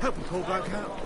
Help him pull bloke out.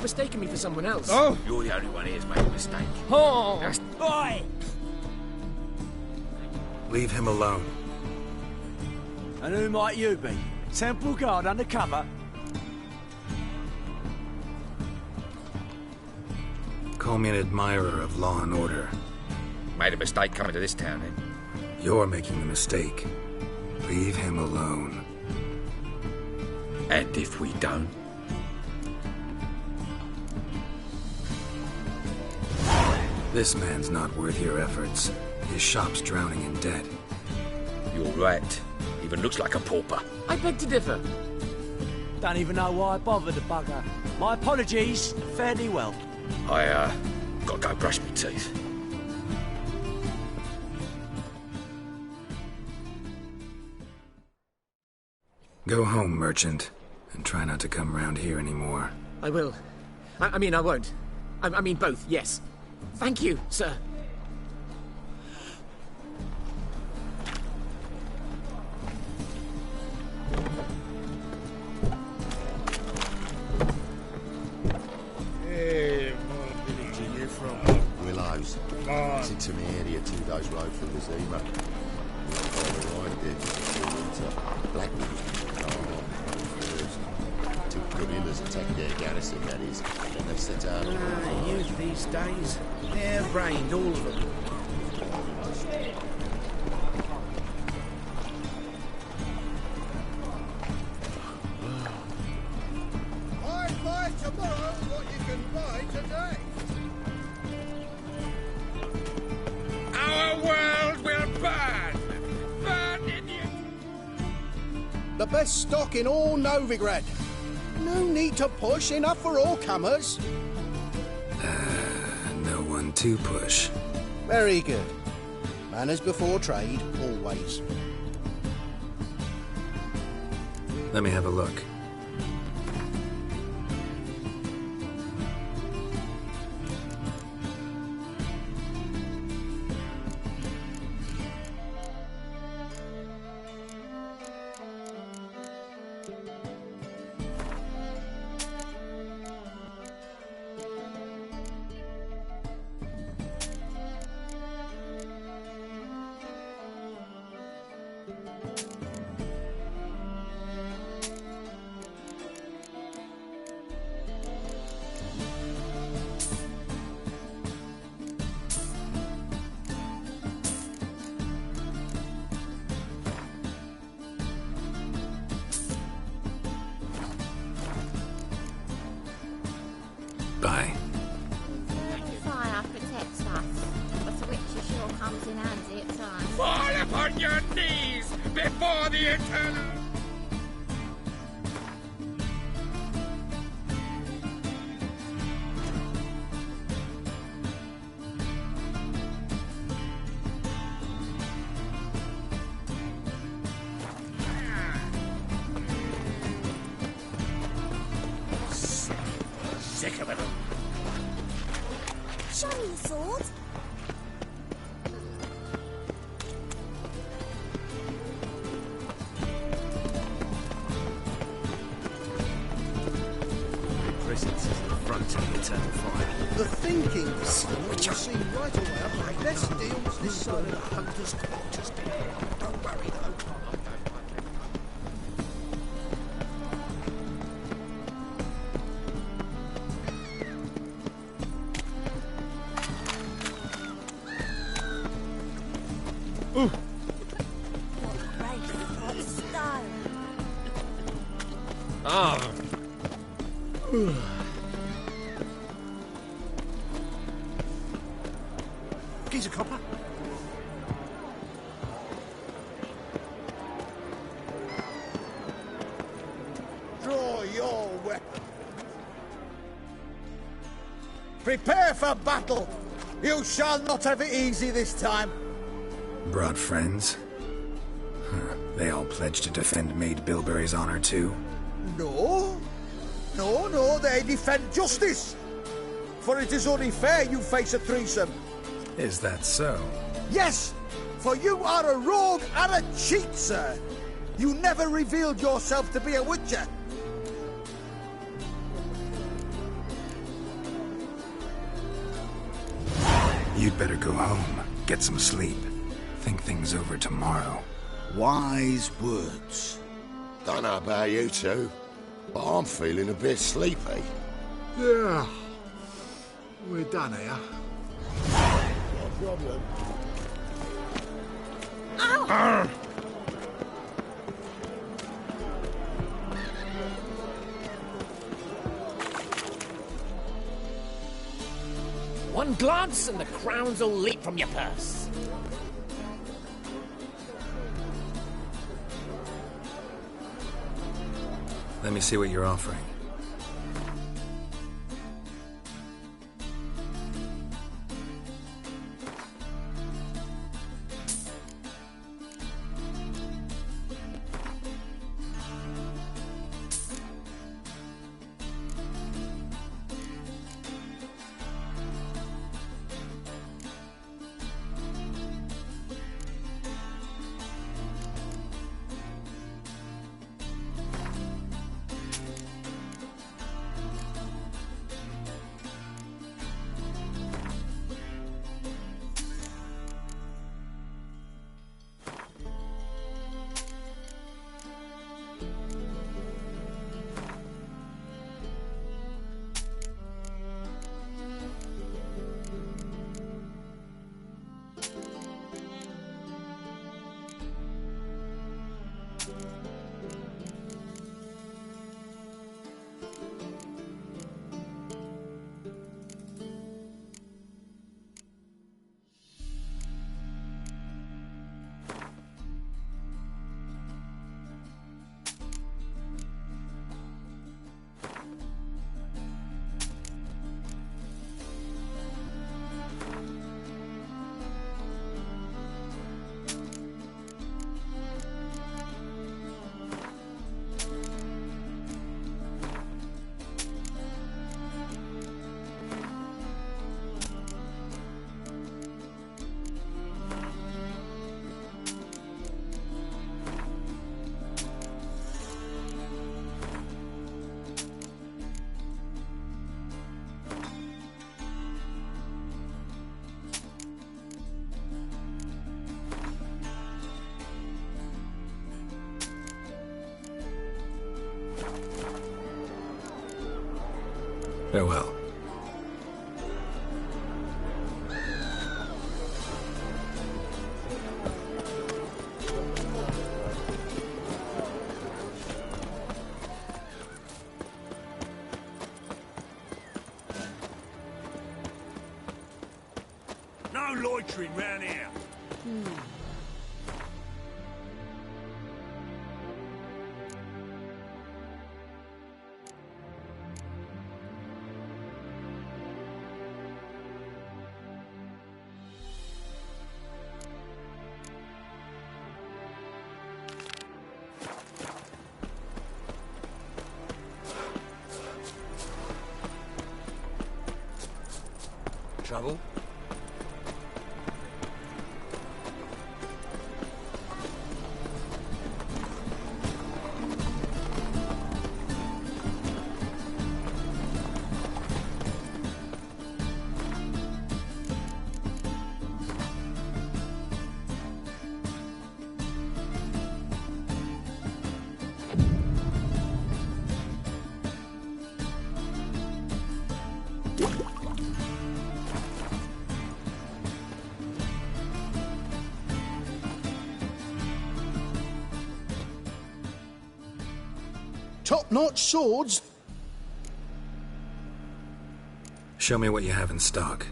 Mistaken me for someone else. Oh! You're the only one here who's made a mistake. Oh! Oi! Leave him alone. And who might you be? Temple Guard undercover? Call me an admirer of law and order. Made a mistake coming to this town, then. You're making the mistake. Leave him alone. And if we don't? This man's not worth your efforts. His shop's drowning in debt. You're right. Even looks like a pauper. I beg to differ. Don't even know why I bothered the bugger. My apologies. Fare thee well. I, gotta go brush my teeth. Go home, merchant, and try not to come round here anymore. I will. I mean, I won't. I mean both, yes. Thank you, sir. Hey, what village are you from? Willows. It's into me area 2 days road from the Zima. Blackwood. Two guerrillas attacked their garrison, that is. Then they set out. Youth these days. Hair-brained, all of them. I'd buy tomorrow what you can buy today. Our world will burn! Burn in you! The best stock in all Novigrad. No need to push, enough for all comers. No one to push. Very good. Manners before trade, always. Let me have a look. Bye. Fire protects us, but the witch sure comes in handy at times. Fall upon your knees before the Eternal! Sick of it all. Show me your sword. Presence is the front of the eternal fire. The thinking son will see right away our best deals this side of the hunter's quarters. Don't worry though. What grace, what Ah. Geezer copper. Draw your weapon. Prepare for battle. You shall not have it easy this time. Brought friends? Huh. They all pledged to defend Maid Bilberry's honor too? No. No, they defend justice. For it is only fair you face a threesome. Is that so? Yes, for you are a rogue and a cheat, sir. You never revealed yourself to be a witcher. You'd better go home, get some sleep. Think things over tomorrow. Wise words. Don't know about you two, but I'm feeling a bit sleepy. Yeah. We're done here. No problem. One glance and the crowns will leap from your purse. Let me see what you're offering. Farewell. No loitering round here. Trouble? top-notch swords. Show me what you have in stock.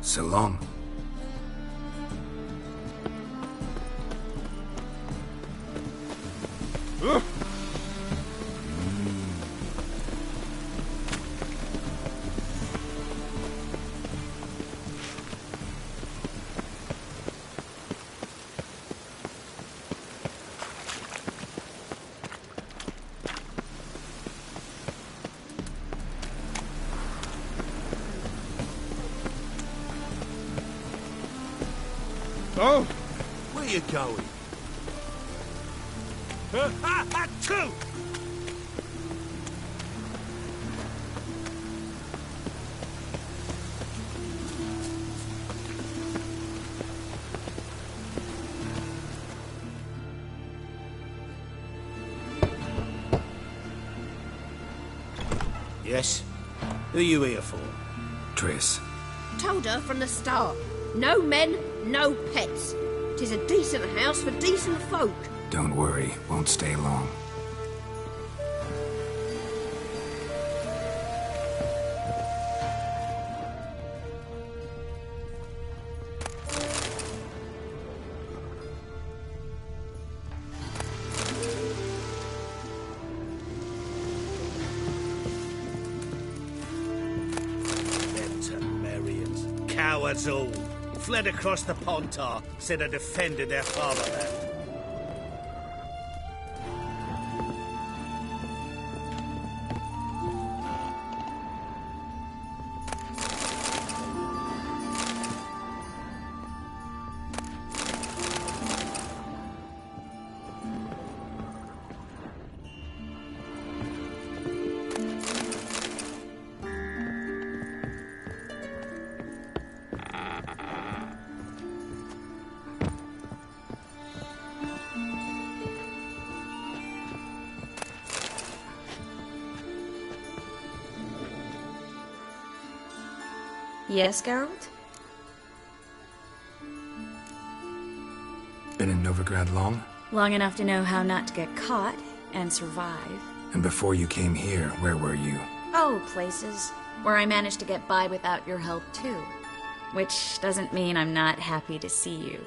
So long. Oh, Where you going? Achoo! Yes? Who you here for? Triss. Told her from the start. No men, no pets. 'Tis a decent house for decent folk. Don't worry, won't stay long. Them to marry Cowards all. Fled across the Pontar, said I defended their fatherland. Yes, Geralt? Been in Novigrad long? Long enough to know how not to get caught and survive. And before you came here, where were you? Oh, places where I managed to get by without your help, too. Which doesn't mean I'm not happy to see you.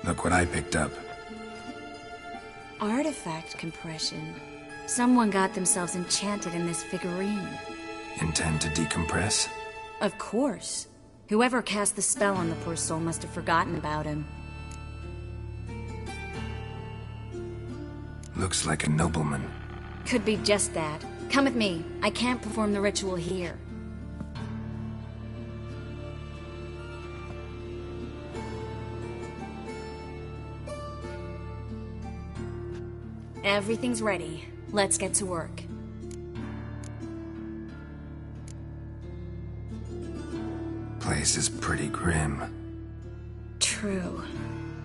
Look what I picked up. Artifact compression. Someone got themselves enchanted in this figurine. Intend to decompress? Of course. Whoever cast the spell on the poor soul must have forgotten about him. Looks like a nobleman. Could be just that. Come with me. I can't perform the ritual here. Everything's ready. Let's get to work. Place is pretty grim. True.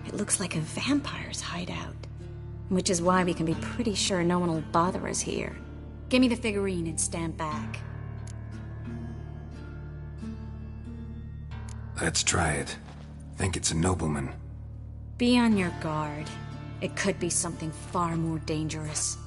It looks like a vampire's hideout. Which is why we can be pretty sure no one will bother us here. Give me the figurine and stand back. Let's try it. Think it's a nobleman. Be on your guard. It could be something far more dangerous.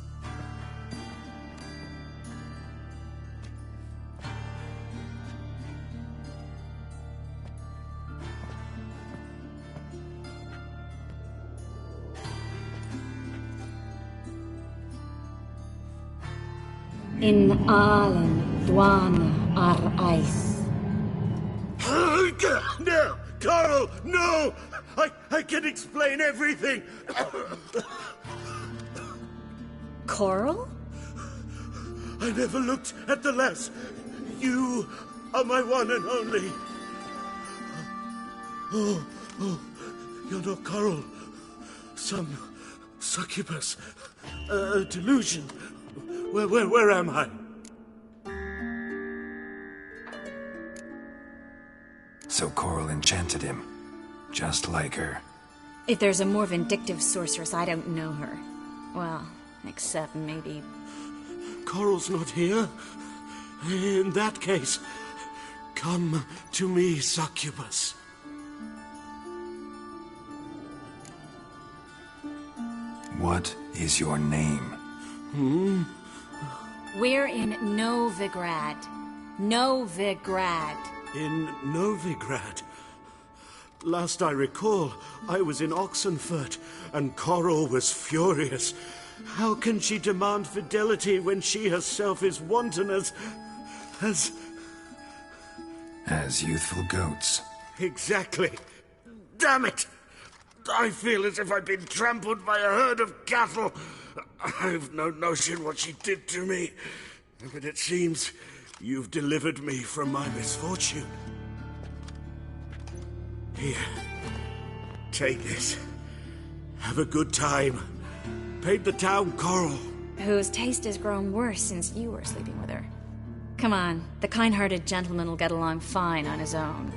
In Allen, Dwana, ar Eis. No! Carl, no! I can explain everything! Coral? I never looked at the lass. You are my one and only. Oh, you're not Coral. Some succubus. A delusion. Where am I? So Coral enchanted him. Just like her. If there's a more vindictive sorceress, I don't know her. Well, except maybe... Coral's not here. In that case, come to me, succubus. What is your name? We're in Novigrad. Novigrad. In Novigrad? Last I recall, I was in Oxenfurt, and Coral was furious. How can she demand fidelity when she herself is wanton as youthful goats. Exactly. Damn it! I feel as if I've been trampled by a herd of cattle. I've no notion what she did to me, but it seems you've delivered me from my misfortune. Here, take this. Have a good time. Paint the town Coral. Whose taste has grown worse since you were sleeping with her. Come on, the kind-hearted gentleman will get along fine on his own.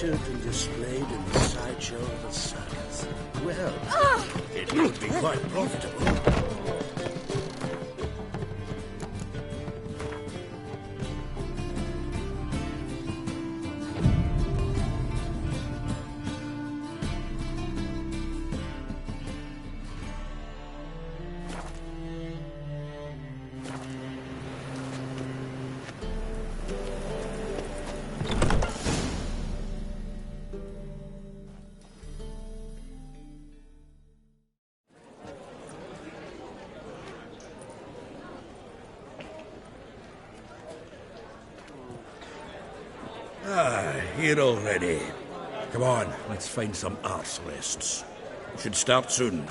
children displayed in the sideshow of a circus. Well, it would be quite profitable. Here already. Come on, let's find some arse lists. Should start soon.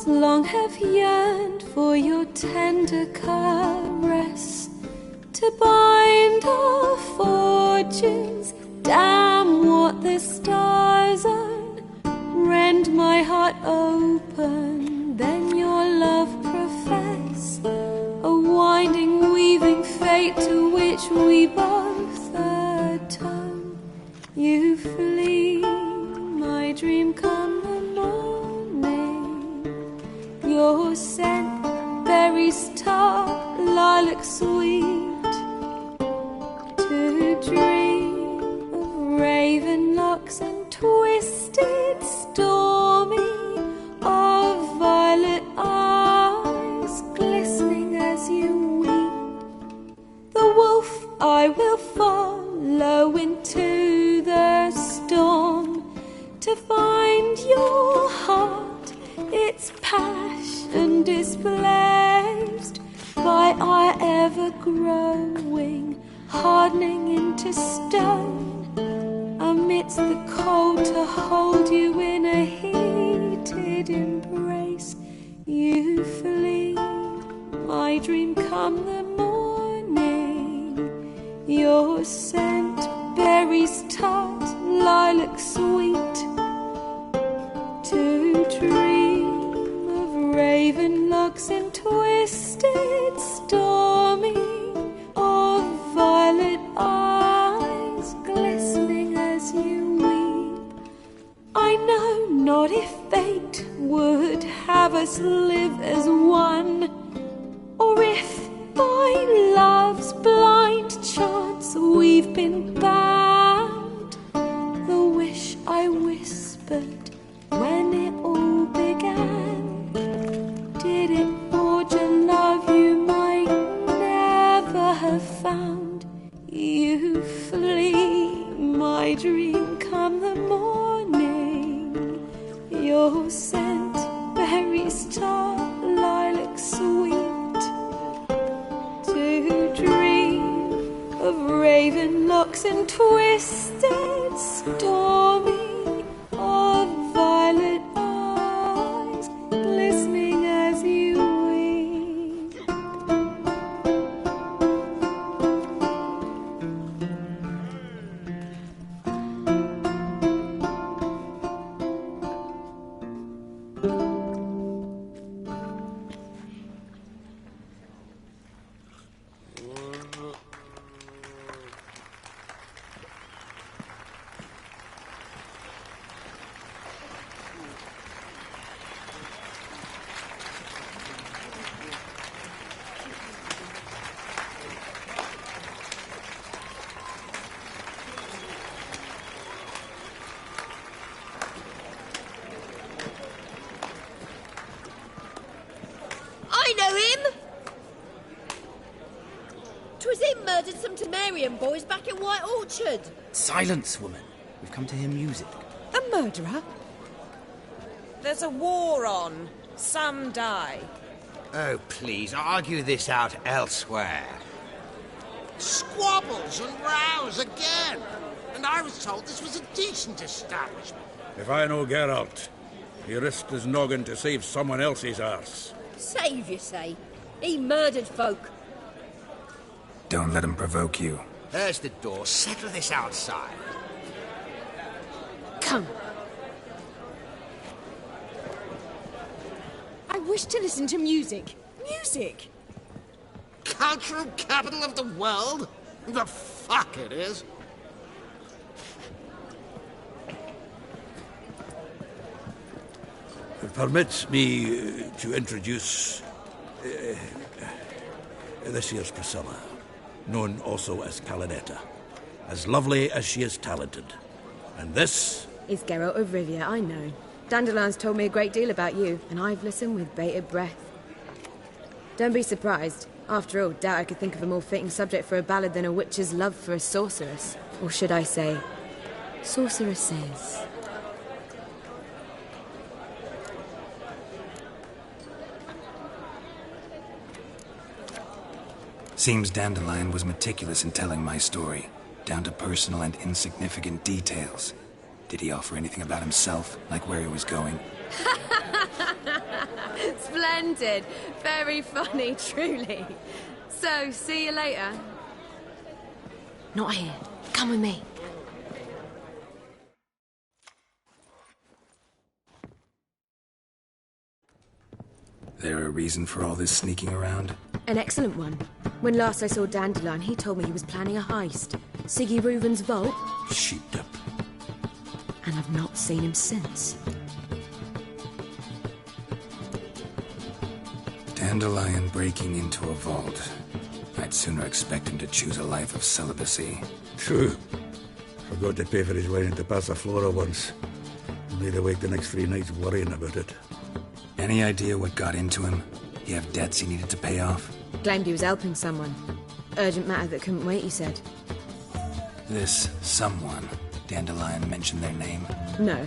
Long have yearned for your tender caress, to bind our fortunes. Damn what the stars own. Rend my heart open, then your love profess. A winding, weaving fate to which we both atone. You flee, my dream come the morning. Your scent, berries tart, lilac sweet. To dream of raven locks and twisted, stormy, of violet eyes glistening as you weep. The wolf I will follow into the storm, to find your heart, its passion displaced by our ever-growing, hardening into stone. Amidst the cold, to hold you in a heated embrace. You flee, my dream come the morning. Your scent, berries tart, lilac sweet. To dream of raven locks and twisted, stormy, of violet eyes glistening as you weep. I know not if fate would have us live as one, or if by love's blind chance we've been bound. The wish I whispered when it all began, did it forge a love you might never have found? You flee, my dream come the morning. Your scent, berries tart, lilac sweet. To dream of raven locks and twisted, stormy, of violet eyes glistening as you weep. I know him! 'Twas him murdered some Temerian boys back in White Orchard. Silence, woman. We've come to hear music. A murderer? There's a war on. Some die. Oh, please, argue this out elsewhere. Squabbles and rows again. And I was told this was a decent establishment. If I know Geralt, he risked his noggin to save someone else's arse. Save, you say? He murdered folk. Don't let him provoke you. There's the door. Settle this outside. Come. I wish to listen to music. Music! Cultural capital of the world? The fuck it is. Permit me to introduce this here's Priscilla, known also as Calinetta. As lovely as she is talented. And this is Geralt of Rivia, I know. Dandelion's told me a great deal about you, and I've listened with bated breath. Don't be surprised. After all, doubt I could think of a more fitting subject for a ballad than a witch's love for a sorceress. Or should I say, sorceresses. Seems Dandelion was meticulous in telling my story, down to personal and insignificant details. Did he offer anything about himself, like where he was going? Splendid. Very funny, truly. So, see you later. Not here. Come with me. There a reason for all this sneaking around? An excellent one. When last I saw Dandelion, he told me he was planning a heist. Sigi Reuven's vault. Sheeped up. And I've not seen him since. Dandelion breaking into a vault. I'd sooner expect him to choose a life of celibacy. True. Forgot to pay for his way into Passaflora once. Laid awake the next 3 nights worrying about it. Any idea what got into him? He have debts he needed to pay off? Claimed he was helping someone. Urgent matter that couldn't wait, he said. This someone, Dandelion mentioned their name? No.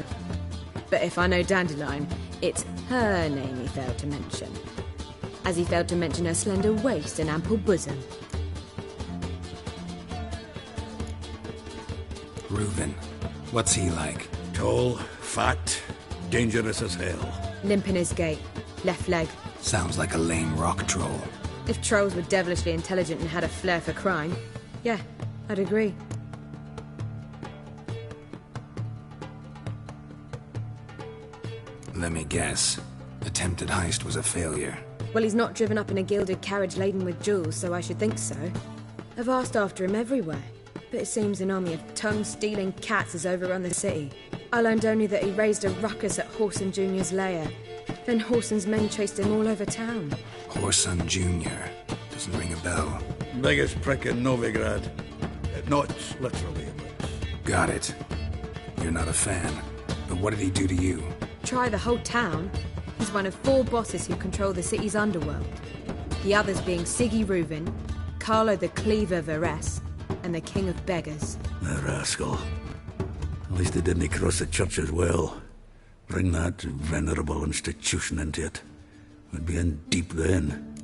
But if I know Dandelion, it's her name he failed to mention. As he failed to mention her slender waist and ample bosom. Reuven. What's he like? Tall, fat, dangerous as hell. Limp in his gait. Left leg. Sounds like a lame rock troll. If trolls were devilishly intelligent and had a flair for crime, yeah, I'd agree. Let me guess. Attempted heist was a failure. Well, he's not driven up in a gilded carriage laden with jewels, so I should think so. I've asked after him everywhere, but it seems an army of tongue-stealing cats has overrun the city. I learned only that he raised a ruckus at Whoreson Jr.'s lair. Then Whoreson's men chased him all over town. Whoreson Jr. Doesn't ring a bell. Biggest prick in Novigrad. Not literally, but... Got it. You're not a fan. But what did he do to you? Try the whole town. He's one of 4 bosses who control the city's underworld. The others being Sigi Reuven, Carlo the Cleaver Varese, and the King of Beggars. The rascal. At least they didn't cross the church as well. Bring that venerable institution into it. We'd be in deep then.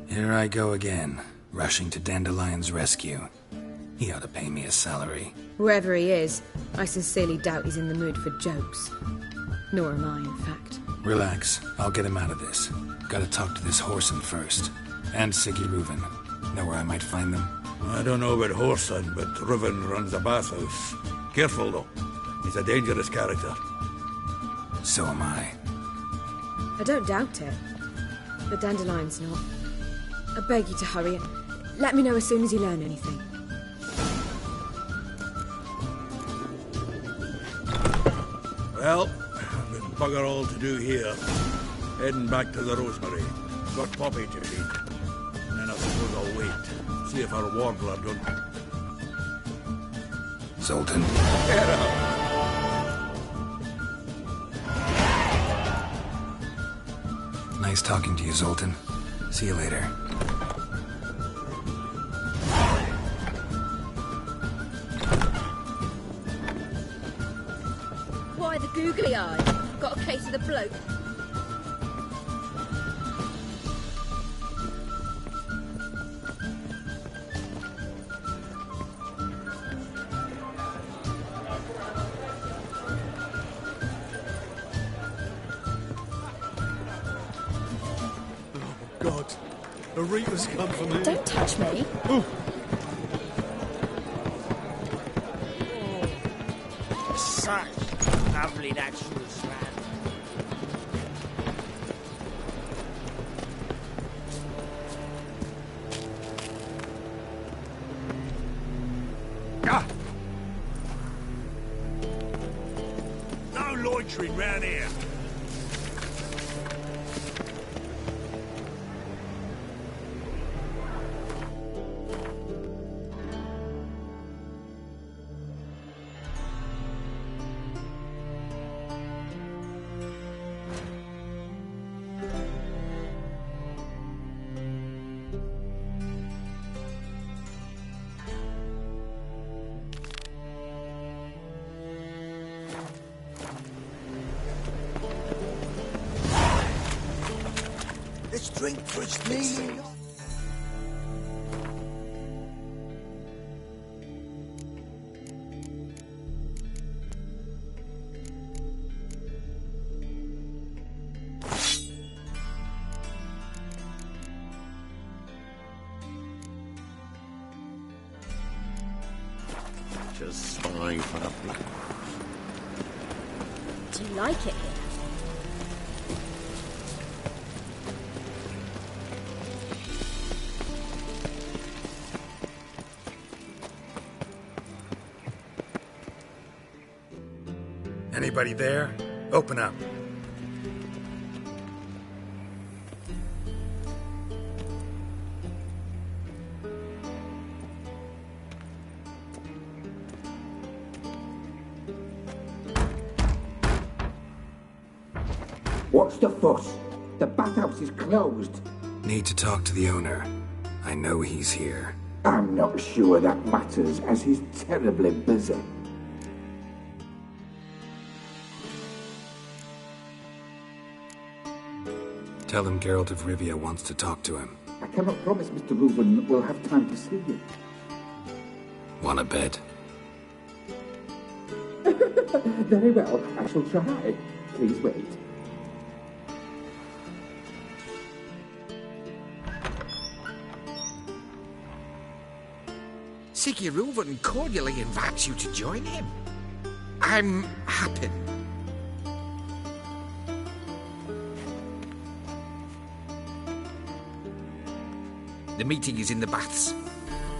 Here I go again, rushing to Dandelion's rescue. He ought to pay me a salary. Whoever he is, I sincerely doubt he's in the mood for jokes. Nor am I, in fact. Relax. I'll get him out of this. Gotta talk to this Whoreson first. And Sigi Reuven. Know where I might find them? I don't know about Whoreson, but Reuven runs a bathhouse. Careful, though. He's a dangerous character. So am I. I don't doubt it. But Dandelion's not. I beg you to hurry it. Let me know as soon as you learn anything. Well, I've got bugger all to do here. Heading back to the Rosemary. Got Poppy to feed. And then I suppose I'll wait. See if our warbler don't... Zoltan. Get up! Nice talking to you, Zoltan. See you later. Why the googly eye? Got a case of the bloke. God, a reaper's come for me. Don't touch me. Ooh. Such lovely natural sand. Ah! No loitering round here. Let's drink for its meaning. Just spying for the black. Do you like it here? Anybody there? Open up. What's the fuss? The bathhouse is closed. Need to talk to the owner. I know he's here. I'm not sure that matters, as he's terribly busy. Tell him Geralt of Rivia wants to talk to him. I cannot promise Mr. Reuven will have time to see you. Wanna bet? Very well, I shall try. Please wait. Sigi Reuven cordially invites you to join him. I'm happy. The meeting is in the baths.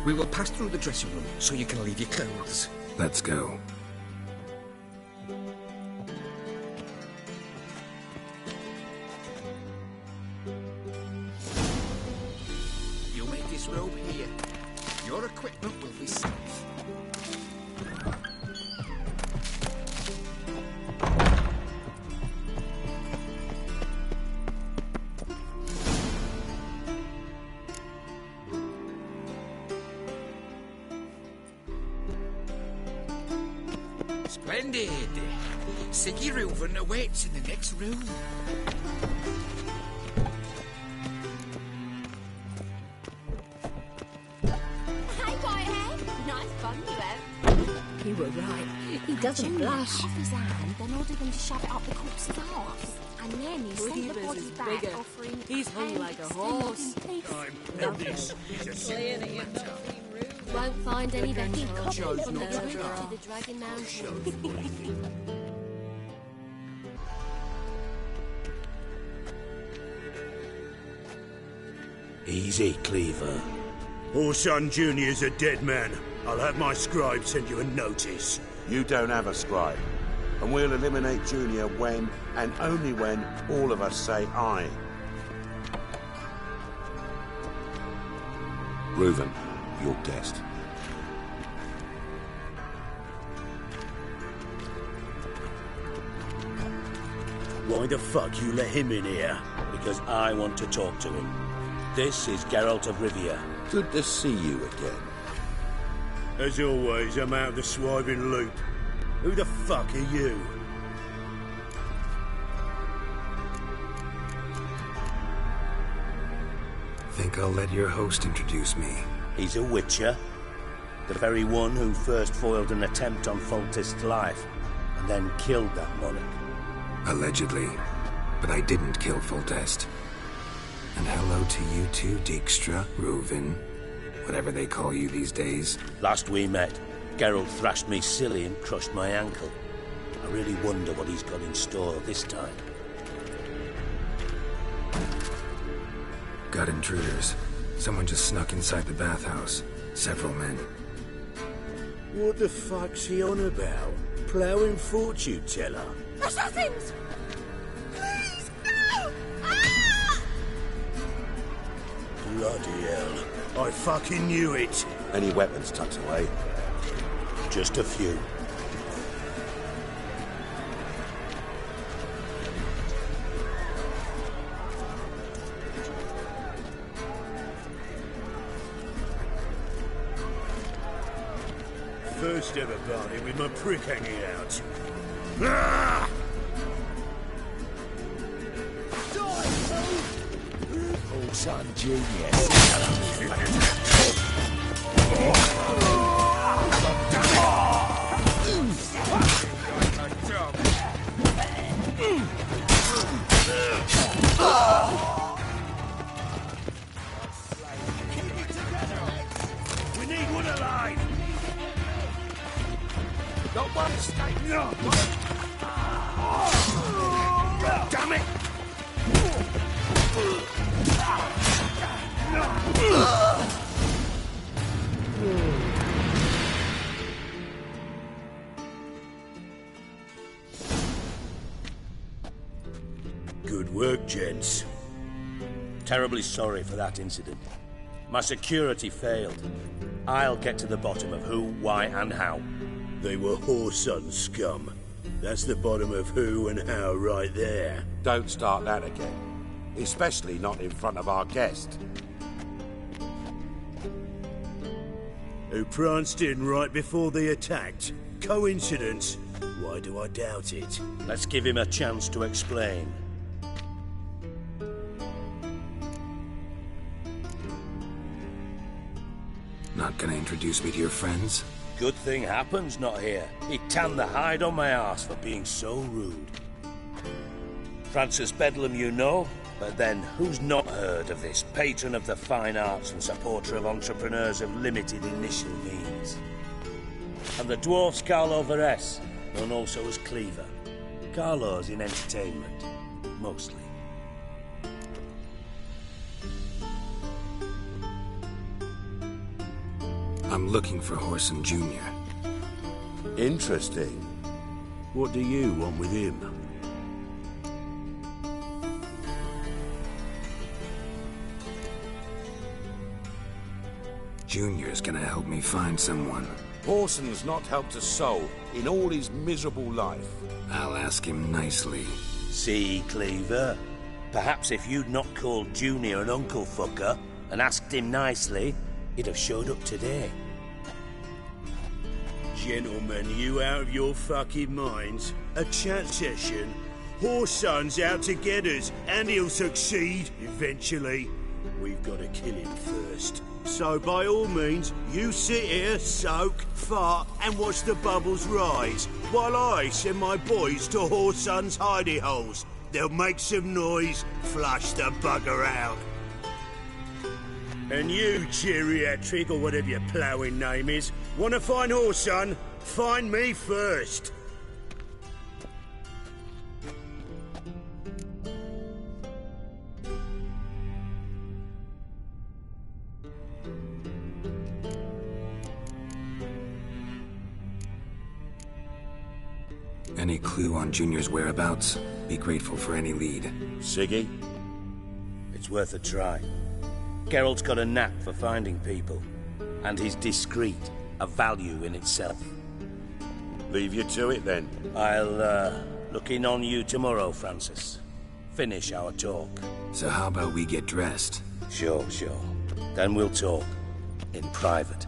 We will pass through the dressing room so you can leave your clothes. Let's go. You make this robe here. Your equipment will be safe. Splendid. Sigi Reuven awaits in the next room. Hey, Whitehead. Nice fun you have. You were right. He doesn't Junior blush. off his hand, then ordered him to shove it up the corpse's arse. And then he sent the body back, offering... He's hung like a horse. This is a Won't find any Becky copies on the route to the Dragon Mountain. Easy, Cleaver. Orson Jr.'s a dead man. I'll have my scribe send you a notice. You don't have a scribe. And we'll eliminate Junior when, and only when, all of us say aye. Reuven, your guest. Why the fuck you let him in here? The because I want to talk to him. This is Geralt of Rivia. Good to see you again. As always, I'm out of the swiving loop. Who the fuck are you? Think I'll let your host introduce me. He's a witcher. The very one who first foiled an attempt on Foltest's life, and then killed that monarch. Allegedly. But I didn't kill Foltest. And hello to you too, Dijkstra, Reuven, whatever they call you these days. Last we met, Geralt thrashed me silly and crushed my ankle. I really wonder what he's got in store this time. Got intruders. Someone just snuck inside the bathhouse. Several men. What the fuck's he on about? Ploughing fortune teller? Assassins! Please, no! Ah! Bloody hell. I fucking knew it. Any weapons tucked away? Just a few. First ever party with my prick hanging out. Ah! Oh, son, genius. We need one alive! Not one mistake. No. Damn it! Good work, gents. Terribly sorry for that incident. My security failed. I'll get to the bottom of who, why, and how. They were whoreson scum. That's the bottom of who and how right there. Don't start that again. Especially not in front of our guest. Who pranced in right before they attacked. Coincidence? Why do I doubt it? Let's give him a chance to explain. Not gonna introduce me to your friends? Good thing Happen's not here. He tanned the hide on my arse for being so rude. Francis Bedlam you know, but then who's not heard of this patron of the fine arts and supporter of entrepreneurs of limited initial means? And the dwarf's Carlo Veres, known also as Cleaver. Carlo's in entertainment, mostly. I'm looking for Whoreson Jr. Interesting. What do you want with him? Junior's gonna help me find someone. Whoreson's not helped a soul in all his miserable life. I'll ask him nicely. See, Cleaver? Perhaps if you'd not called Junior an uncle fucker and asked him nicely, he'd have showed up today. Gentlemen, you out of your fucking minds? A chat session? Whoreson's out to get us, and he'll succeed eventually. We've got to kill him first. So by all means, you sit here, soak, fart, and watch the bubbles rise, while I send my boys to Whoreson's hidey holes. They'll make some noise, flush the bugger out. And you, geriatric, or whatever your ploughing name is, want to find Whoreson? Find me first. Any clue on Junior's whereabouts? Be grateful for any lead. Sigi? It's worth a try. Geralt's got a knack for finding people. And he's discreet, a value in itself. Leave you to it, then. I'll, look in on you tomorrow, Francis. finish our talk. So how about we get dressed? Sure. Then we'll talk. In private.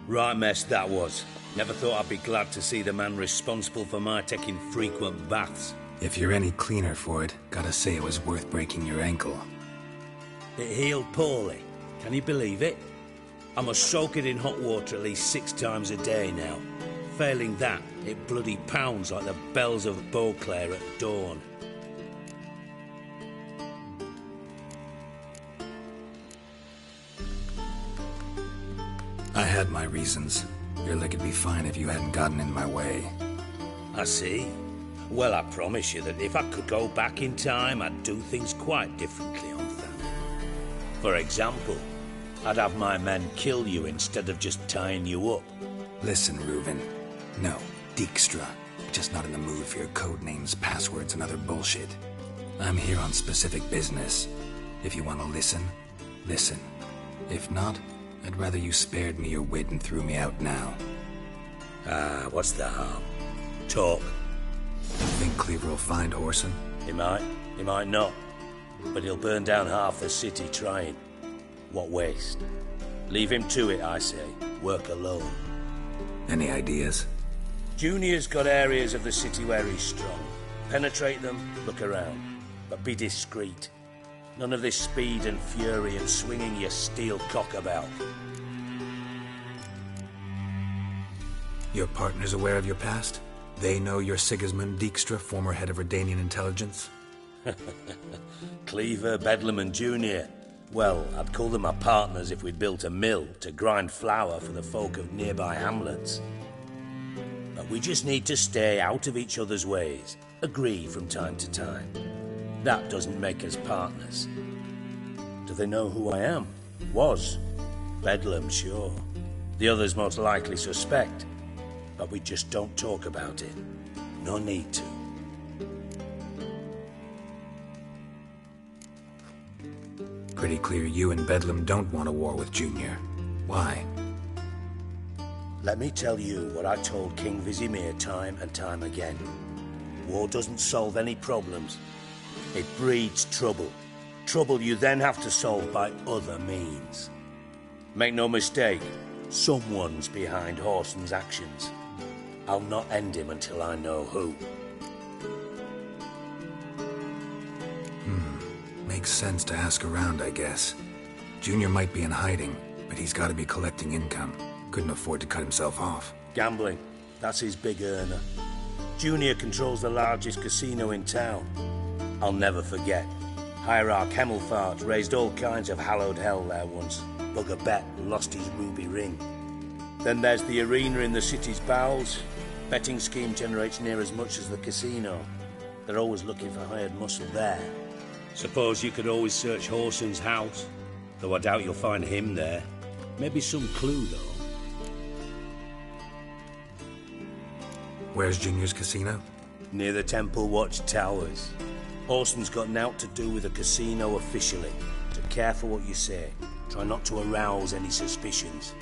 Right mess that was. Never thought I'd be glad to see the man responsible for my taking frequent baths. If you're any cleaner for it, gotta say it was worth breaking your ankle. It healed poorly. Can you believe it? I must soak it in hot water at least 6 times a day now. Failing that, it bloody pounds like the bells of Beauclair at dawn. I had my reasons. Your leg would be fine if you hadn't gotten in my way. I see. Well, I promise you that if I could go back in time, I'd do things quite differently on that. For example, I'd have my men kill you instead of just tying you up. Listen, Reuven. No, Dijkstra. Just not in the mood for your code names, passwords, and other bullshit. I'm here on specific business. If you want to listen, listen. If not, I'd rather you spared me your wit and threw me out now. What's the harm? Talk. Think Cleaver will find Whoreson? He might not. But he'll burn down half the city trying. What waste? Leave him to it, I say. Work alone. Any ideas? Junior's got areas of the city where he's strong. Penetrate them, look around. But be discreet. None of this speed and fury and swinging your steel cock about. Your partner's aware of your past? They know you're Sigismund Dijkstra, former head of Redanian intelligence? Cleaver, Bedlam and Junior. Well, I'd call them my partners if we'd built a mill to grind flour for the folk of nearby hamlets. But we just need to stay out of each other's ways. Agree from time to time. That doesn't make us partners. Do they know who I am? Was. Bedlam, sure. The others most likely suspect. But we just don't talk about it. No need to. Pretty clear you and Bedlam don't want a war with Junior. Why? Let me tell you what I told King Vizimir time and time again. War doesn't solve any problems. It breeds trouble. Trouble you then have to solve by other means. Make no mistake, someone's behind Whoreson's actions. I'll not end him until I know who. Makes sense to ask around, I guess. Junior might be in hiding, but he's got to be collecting income. Couldn't afford to cut himself off. Gambling. That's his big earner. Junior controls the largest casino in town. I'll never forget. Hierarch Hemmelfart raised all kinds of hallowed hell there once. Bugger bet lost his ruby ring. Then there's the arena in the city's bowels. Betting scheme generates near as much as the casino. They're always looking for hired muscle there. Suppose you could always search Whoreson's house. Though I doubt you'll find him there. Maybe some clue, though. Where's Junior's casino? Near the Temple Watch Towers. Whoreson's got naught to do with the casino officially. So careful what you say. Try not to arouse any suspicions.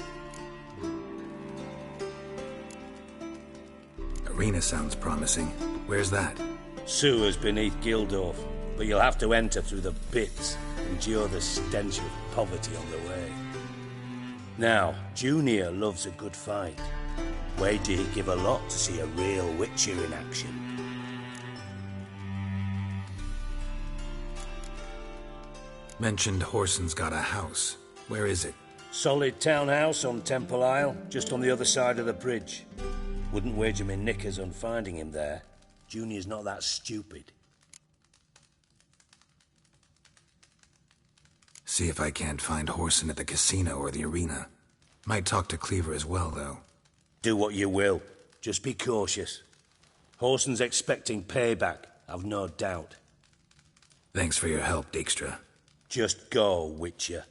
Arena sounds promising. Where's that? Sewers beneath Gildorf. But you'll have to enter through the pits, endure the stench of poverty on the way. Now, Junior loves a good fight. Wait till he give a lot to see a real Witcher in action. Mentioned Whoreson's got a house. Where is it? Solid townhouse on Temple Isle, just on the other side of the bridge. Wouldn't wager me knickers on finding him there. Junior's not that stupid. See if I can't find Whoreson at the casino or the arena. Might talk to Cleaver as well, though. Do what you will. Just be cautious. Whoreson's expecting payback, I've no doubt. Thanks for your help, Dijkstra. Just go, Witcher.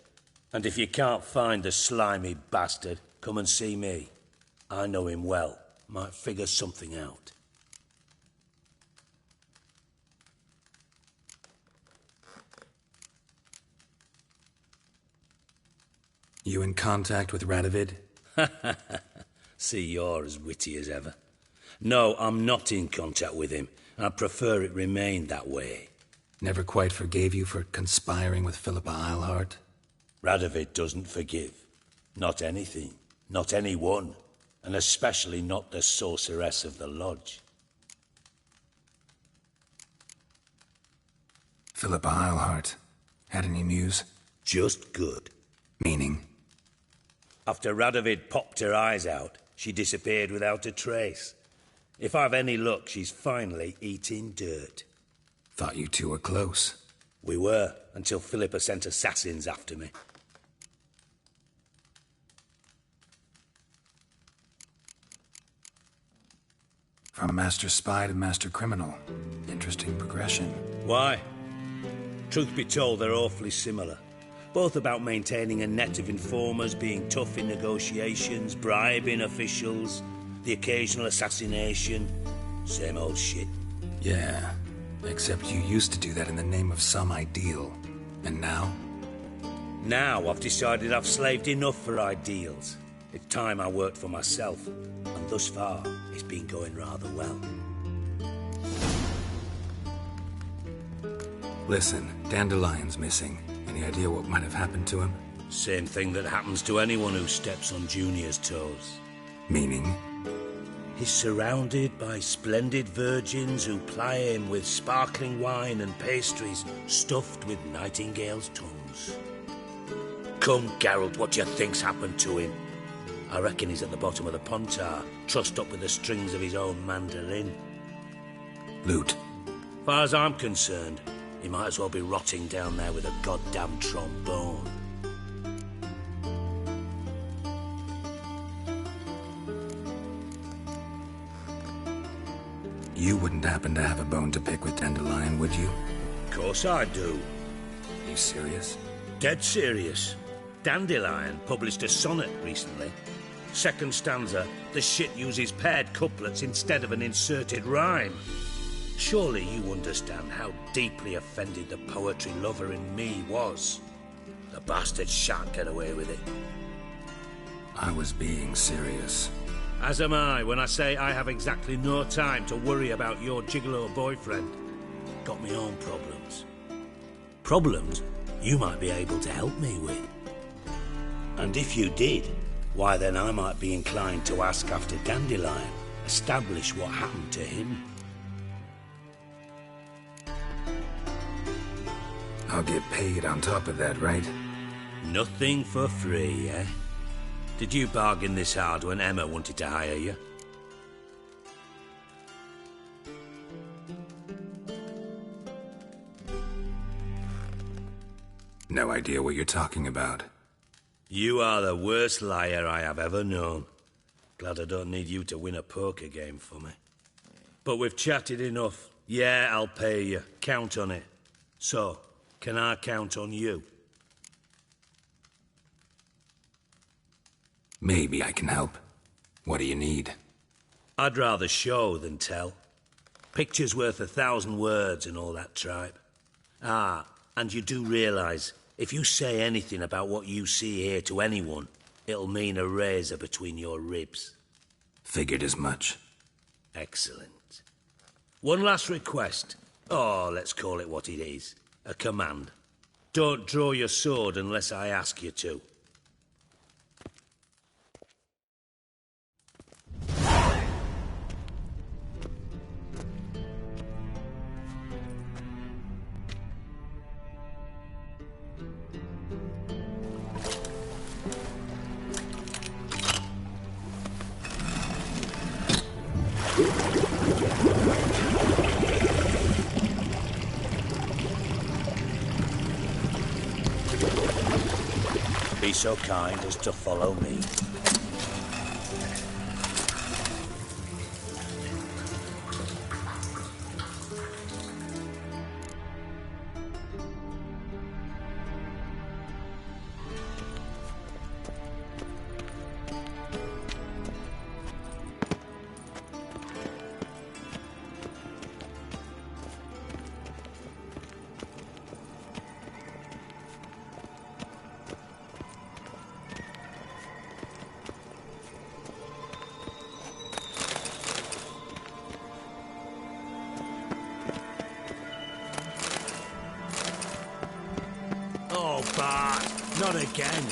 And if you can't find the slimy bastard, come and see me. I know him well. Might figure something out. You in contact with Radovid? See, you're as witty as ever. No, I'm not in contact with him. I prefer it remained that way. Never quite forgave you for conspiring with Philippa Eilhart? Radovid doesn't forgive. Not anything. Not anyone. And especially not the sorceress of the lodge. Philippa Eilhart. Had any news? Just good. Meaning? After Radovid popped her eyes out, she disappeared without a trace. If I've any luck, she's finally eating dirt. Thought you two were close. We were, until Philippa sent assassins after me. From master spy to master criminal. Interesting progression. Why? Truth be told, they're awfully similar. Both about maintaining a net of informers, being tough in negotiations, bribing officials, the occasional assassination. Same old shit. Yeah, except you used to do that in the name of some ideal. And now? Now I've decided I've slaved enough for ideals. It's time I worked for myself. And thus far, it's been going rather well. Listen, Dandelion's missing. Any idea what might have happened to him? Same thing that happens to anyone who steps on Junior's toes. Meaning? He's surrounded by splendid virgins who ply him with sparkling wine and pastries stuffed with nightingales' tongues. Come, Geralt, what do you think's happened to him? I reckon he's at the bottom of the Pontar, trussed up with the strings of his own mandolin. Loot. Far as I'm concerned, he might as well be rotting down there with a goddamn trombone. You wouldn't happen to have a bone to pick with Dandelion, would you? Of course I do. You serious? Dead serious. Dandelion published a sonnet recently. Second stanza, the shit uses paired couplets instead of an inserted rhyme. Surely you understand how deeply offended the poetry lover in me was. The bastard shan't get away with it. I was being serious. As am I when I say I have exactly no time to worry about your gigolo boyfriend. Got me own problems. Problems you might be able to help me with. And if you did, why then I might be inclined to ask after Dandelion, establish what happened to him. I'll get paid on top of that, right? Nothing for free, eh? Did you bargain this hard when Emma wanted to hire you? No idea what you're talking about. You are the worst liar I have ever known. Glad I don't need you to win a poker game for me. But we've chatted enough. Yeah, I'll pay you. Count on it. So, can I count on you? Maybe I can help. What do you need? I'd rather show than tell. Picture's worth 1,000 words and all that tripe. Ah, and you do realise, if you say anything about what you see here to anyone, it'll mean a razor between your ribs. Figured as much. Excellent. One last request. Oh, let's call it what it is. A command. Don't draw your sword unless I ask you to. Be so kind as to follow me. Not again.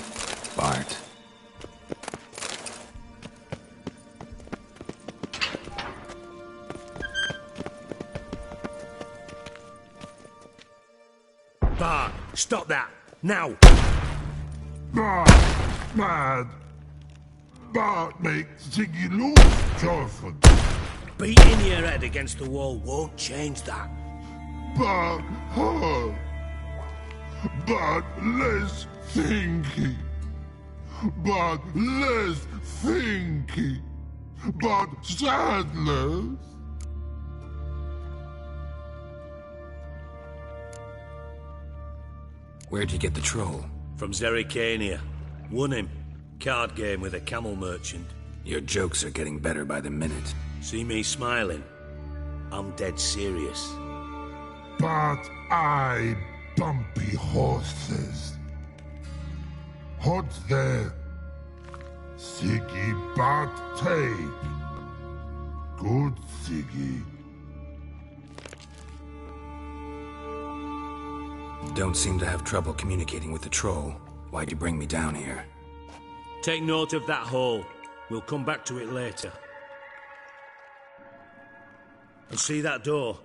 Bart. Bart, stop that! Now! Bart, mad. Bart makes Sigi lose, Jorford. Beating your head against the wall won't change that. Bart hurt. Bart less thinky. Bart less thinky. Bart sadness. Where'd you get the troll? From Zerrikania. Won him. Card game with a camel merchant. Your jokes are getting better by the minute. See me smiling? I'm dead serious. But I bumpy horses. What's there? Sigi Bart take. Good Sigi. Don't seem to have trouble communicating with the troll. Why'd you bring me down here? Take note of that hole. We'll come back to it later. And see that door?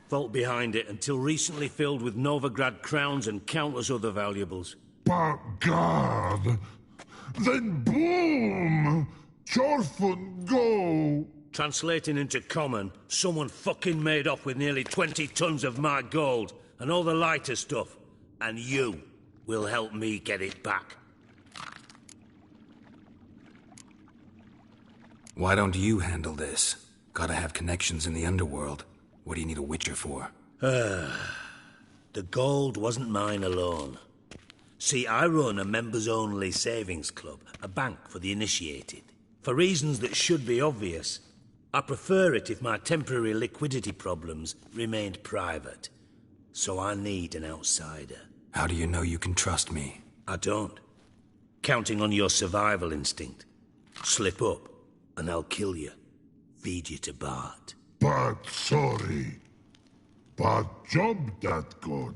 Vault behind it, until recently filled with Novigrad crowns and countless other valuables. But God! Then boom! Jorfun go! Translating into common, someone fucking made off with nearly 20 tons of my gold, and all the lighter stuff. And you will help me get it back. Why don't you handle this? Gotta have connections in the underworld. What do you need a witcher for? The gold wasn't mine alone. See, I run a members-only savings club, a bank for the initiated. For reasons that should be obvious, I prefer it if my temporary liquidity problems remained private. So I need an outsider. How do you know you can trust me? I don't. Counting on your survival instinct. Slip up, and I'll kill you. Feed you to Bart. But sorry. But job that good.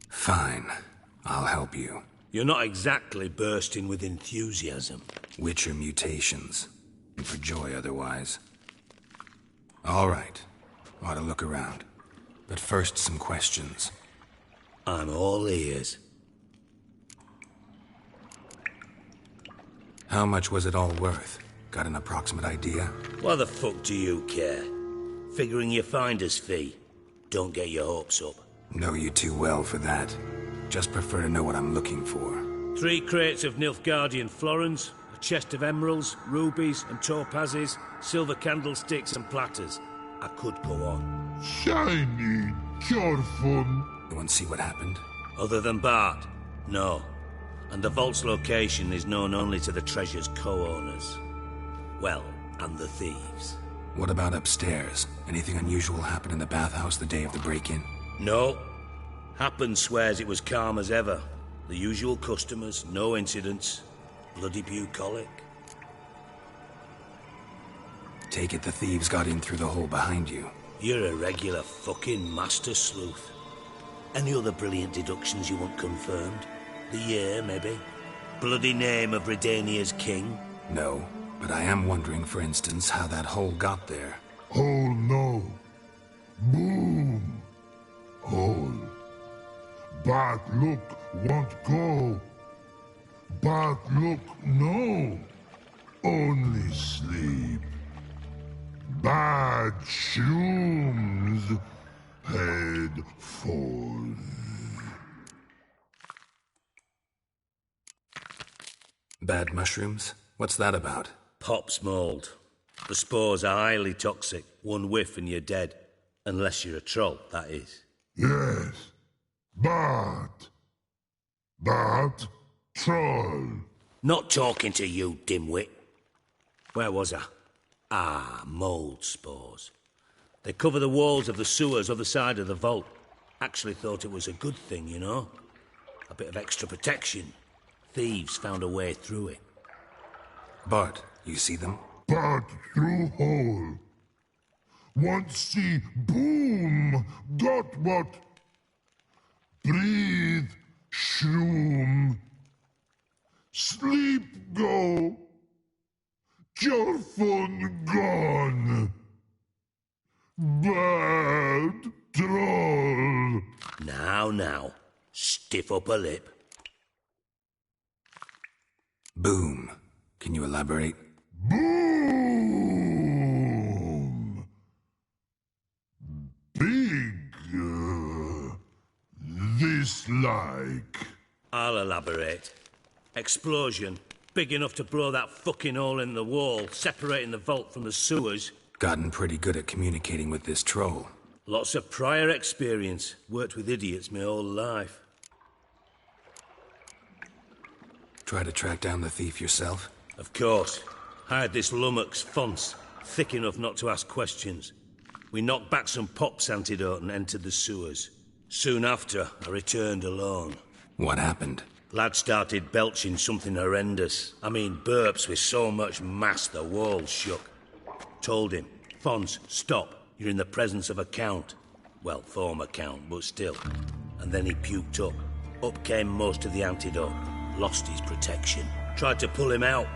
Fine. I'll help you. You're not exactly bursting with enthusiasm. Witcher mutations. And for joy otherwise. All right. Ought to look around. But first, some questions. I'm all ears. How much was it all worth? Got an approximate idea? Why the fuck do you care? Figuring your finder's fee. Don't get your hopes up. Know you too well for that. Just prefer to know what I'm looking for. 3 crates of Nilfgaardian florins, a chest of emeralds, rubies and topazes, silver candlesticks and platters. I could go on. Shiny, Jorfun. You want to see what happened? Other than Bart? No. And the vault's location is known only to the treasure's co-owners. Well, and the thieves. What about upstairs? Anything unusual happen in the bathhouse the day of the break-in? No. Happen swears it was calm as ever. The usual customers, no incidents. Bloody bucolic. Take it the thieves got in through the hole behind you. You're a regular fucking master sleuth. Any other brilliant deductions you want confirmed? The year, maybe? Bloody name of Redania's king? No, but I am wondering, for instance, how that hole got there. Hole no. Boom. Hole. But look, won't go. But look, no. Only sleep. Bad shrooms. Head falls. Bad mushrooms? What's that about? Pop's mold. The spores are highly toxic. One whiff and you're dead. Unless you're a troll, that is. Yes. But troll. Not talking to you, dimwit. Where was I? Ah, mold spores. They cover the walls of the sewers other side of the vault. Actually thought it was a good thing, you know? A bit of extra protection. Thieves found a way through it. Bart, you see them? But through hole. Want see boom. Got what? breathe, shroom. Sleep go. Your fun gone. Bad troll. Now, stiff upper lip. Boom. Can you elaborate? Boom. Big. This like. I'll elaborate. Explosion. Big enough to blow that fucking hole in the wall, separating the vault from the sewers. Gotten pretty good at communicating with this troll. Lots of prior experience. Worked with idiots my whole life. Try to track down the thief yourself? Of course. Hired this lummox, Fonce, thick enough not to ask questions. We knocked back some Pop's antidote and entered the sewers. Soon after, I returned alone. What happened? Lad started belching something horrendous. I mean, burps with so much mass the walls shook. Told him, Fonce, stop. You're in the presence of a count. Well, former count, but still. And then he puked up. Up came most of the antidote. Lost his protection. Tried to pull him out.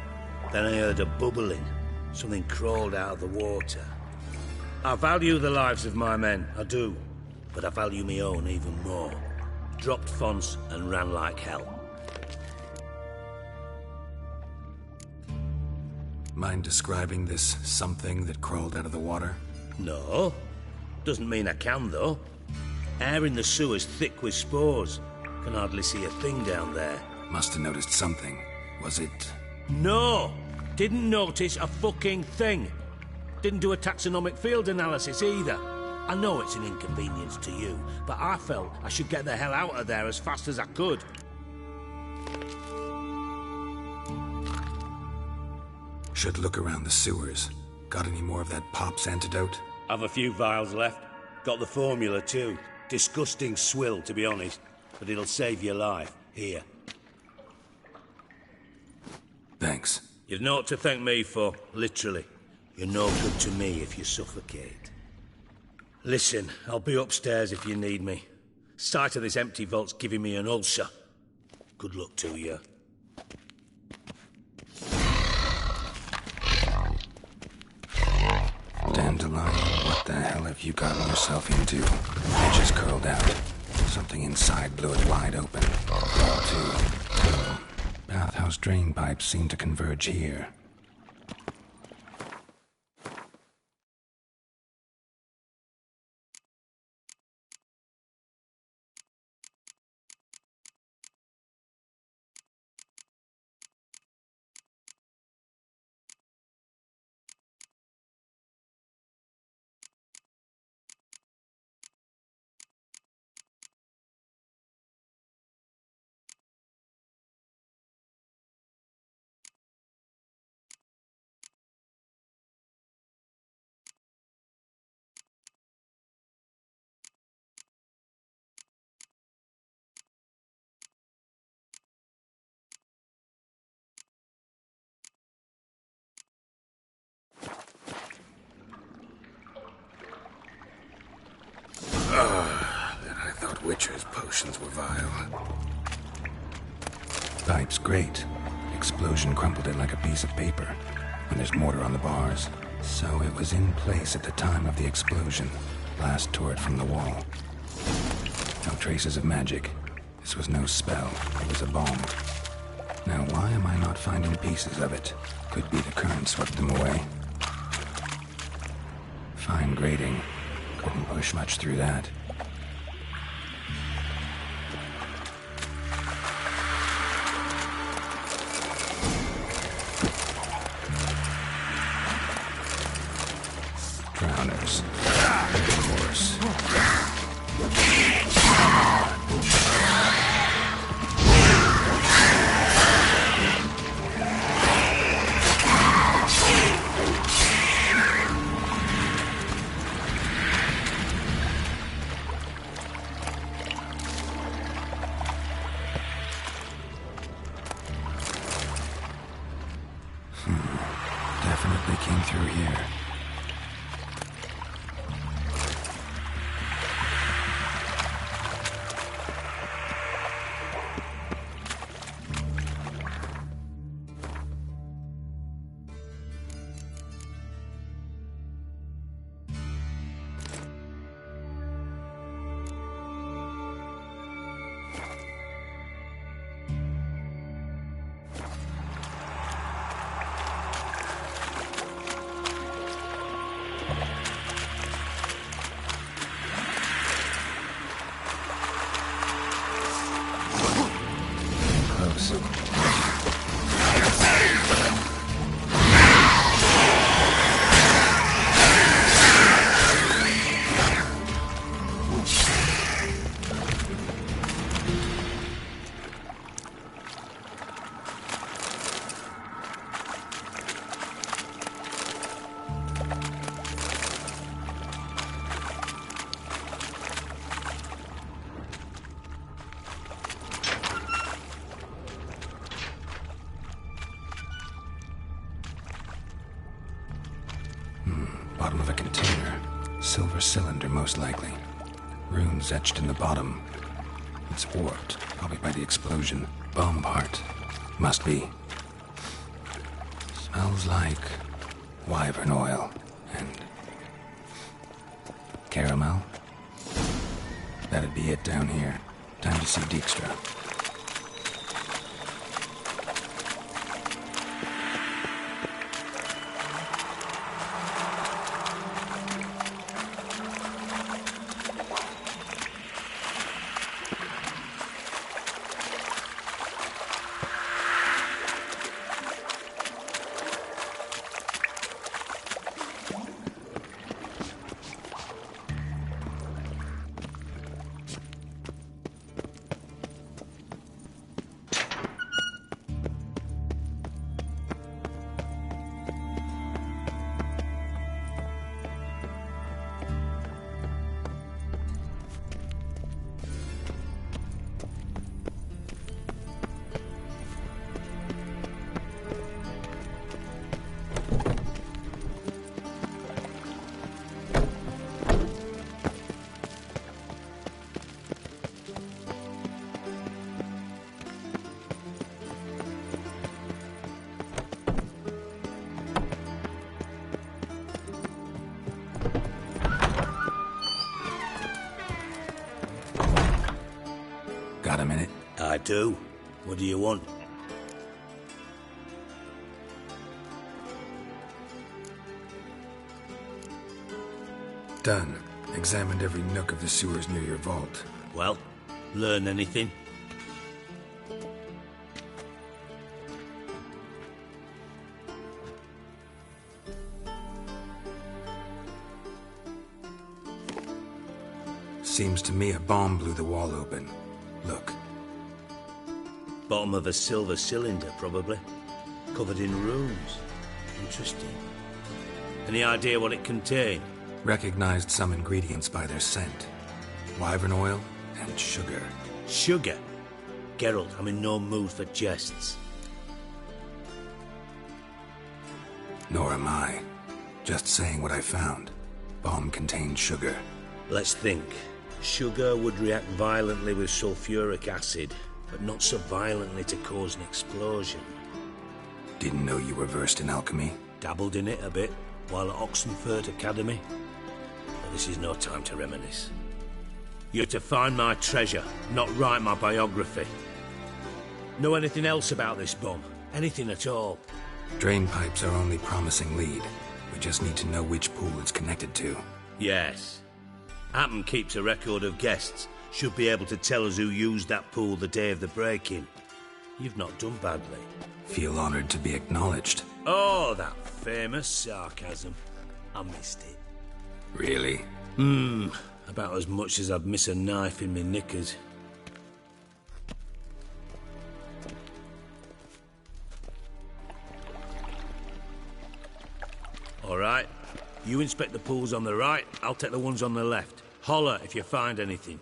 Then I heard a bubbling. Something crawled out of the water. I value the lives of my men, I do. But I value my own even more. Dropped Fonce and ran like hell. Mind describing this something that crawled out of the water? No. Doesn't mean I can, though. Air in the sewer's thick with spores. Can hardly see a thing down there. Must have noticed something. Was it... No! Didn't notice a fucking thing. Didn't do a taxonomic field analysis either. I know it's an inconvenience to you, but I felt I should get the hell out of there as fast as I could. Should look around the sewers. Got any more of that Pop's antidote? I've a few vials left. Got the formula too. Disgusting swill, to be honest. But it'll save your life. Here. Thanks. You've naught to thank me for, literally. You're no good to me if you suffocate. Listen, I'll be upstairs if you need me. Sight of this empty vault's giving me an ulcer. Good luck to you. Dandelion, what the hell have you gotten yourself into? Edges curled out. Something inside blew it wide open. Fell too. Bathhouse drain pipes seem to converge here. I thought Witcher's potions were vile. Pipe's great. Explosion crumpled it like a piece of paper. And there's mortar on the bars. So it was in place at the time of the explosion. Blast tore it from the wall. No traces of magic. This was no spell. It was a bomb. Now why am I not finding pieces of it? Could be the current swept them away. Fine grating. Couldn't push much through that. Drowners. Of course. Definitely came through here. Bottom of a container. Silver cylinder, most likely. Runes etched in the bottom. It's warped, probably by the explosion. Bomb part. Must be. Smells like wyvern oil and caramel. That'd be it down here. Time to see Dijkstra. Got a minute? I do. What do you want? Done. Examined every nook of the sewers near your vault. Well, learn anything? Seems to me a bomb blew the wall open. Look. Bottom of a silver cylinder, probably. Covered in runes. Interesting. Any idea what it contained? Recognized some ingredients by their scent. Wyvern oil and sugar. Sugar? Geralt, I'm in no mood for jests. Nor am I. Just saying what I found. Bomb contained sugar. Let's think. Sugar would react violently with sulfuric acid, but not so violently to cause an explosion. Didn't know you were versed in alchemy. Dabbled in it a bit, while at Oxenford Academy. But this is no time to reminisce. You're to find my treasure, not write my biography. Know anything else about this bomb? Anything at all? Drain pipes are only promising lead. We just need to know which pool it's connected to. Yes. Hammond keeps a record of guests. Should be able to tell us who used that pool the day of the break-in. You've not done badly. Feel honored to be acknowledged. Oh, that famous sarcasm. I missed it. Really? About as much as I'd miss a knife in my knickers. All right. You inspect the pools on the right, I'll take the ones on the left. Holler if you find anything.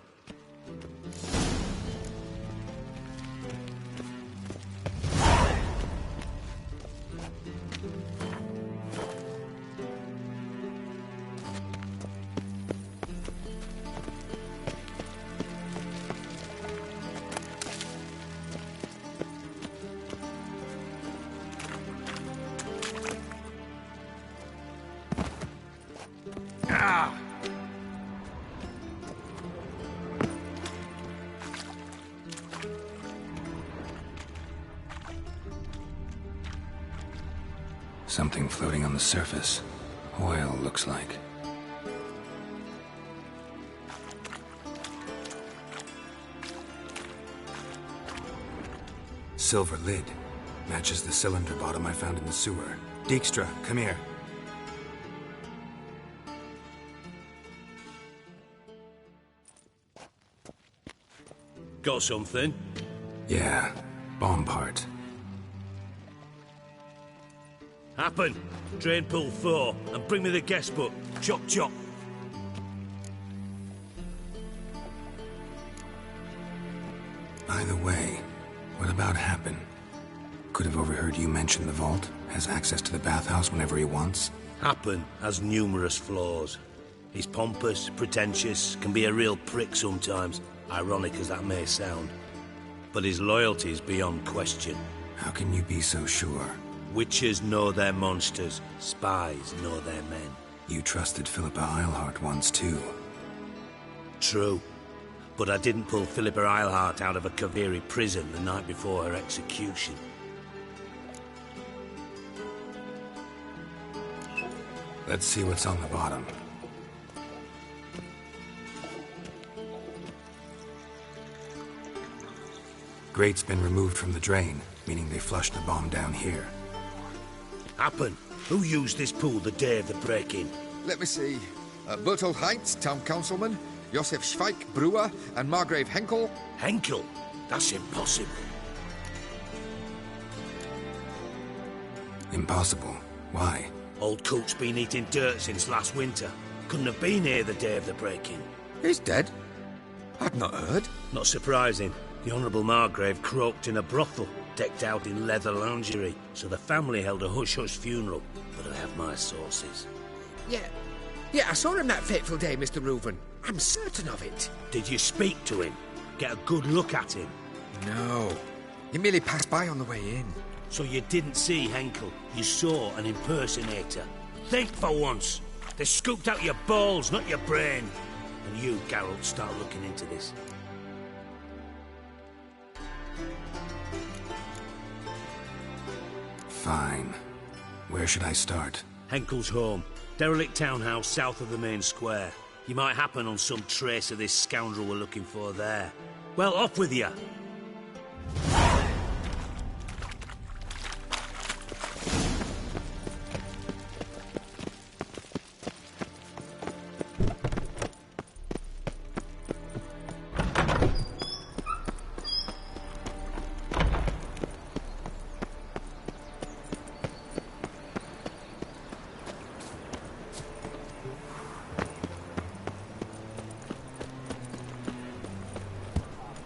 Something floating on the surface. Oil, looks like. Silver lid. Matches the cylinder bottom I found in the sewer. Dijkstra, come here. Got something? Yeah, bomb part. Happen. Drain pool 4, and bring me the guest book. Chop chop. By the way, what about Happen? Could have overheard you mention the vault. Has access to the bathhouse whenever he wants. Happen has numerous flaws. He's pompous, pretentious, can be a real prick sometimes, ironic as that may sound. But his loyalty is beyond question. How can you be so sure? Witches know their monsters, spies know their men. You trusted Philippa Eilhart once too. True. But I didn't pull Philippa Eilhart out of a Kaviri prison the night before her execution. Let's see what's on the bottom. Grate's been removed from the drain, meaning they flushed the bomb down here. Happen. Who used this pool the day of the break-in? Let me see. Bertold Heinz, town councilman, Josef Schweik, brewer, and Margrave Henkel. Henkel? That's impossible. Impossible? Why? Old Coot's been eating dirt since last winter. Couldn't have been here the day of the break-in. He's dead? I'd not heard. Not surprising. The Honourable Margrave croaked in a brothel, decked out in leather lingerie, so the family held a hush-hush funeral, but I have my sources. Yeah, I saw him that fateful day, Mr. Reuven. I'm certain of it. Did you speak to him? Get a good look at him? No. He merely passed by on the way in. So you didn't see Henkel? You saw an impersonator? Think for once. They scooped out your balls, not your brain. And you, Geralt, start looking into this. Fine. Where should I start? Henkel's home. Derelict townhouse south of the main square. You might happen on some trace of this scoundrel we're looking for there. Well, off with you.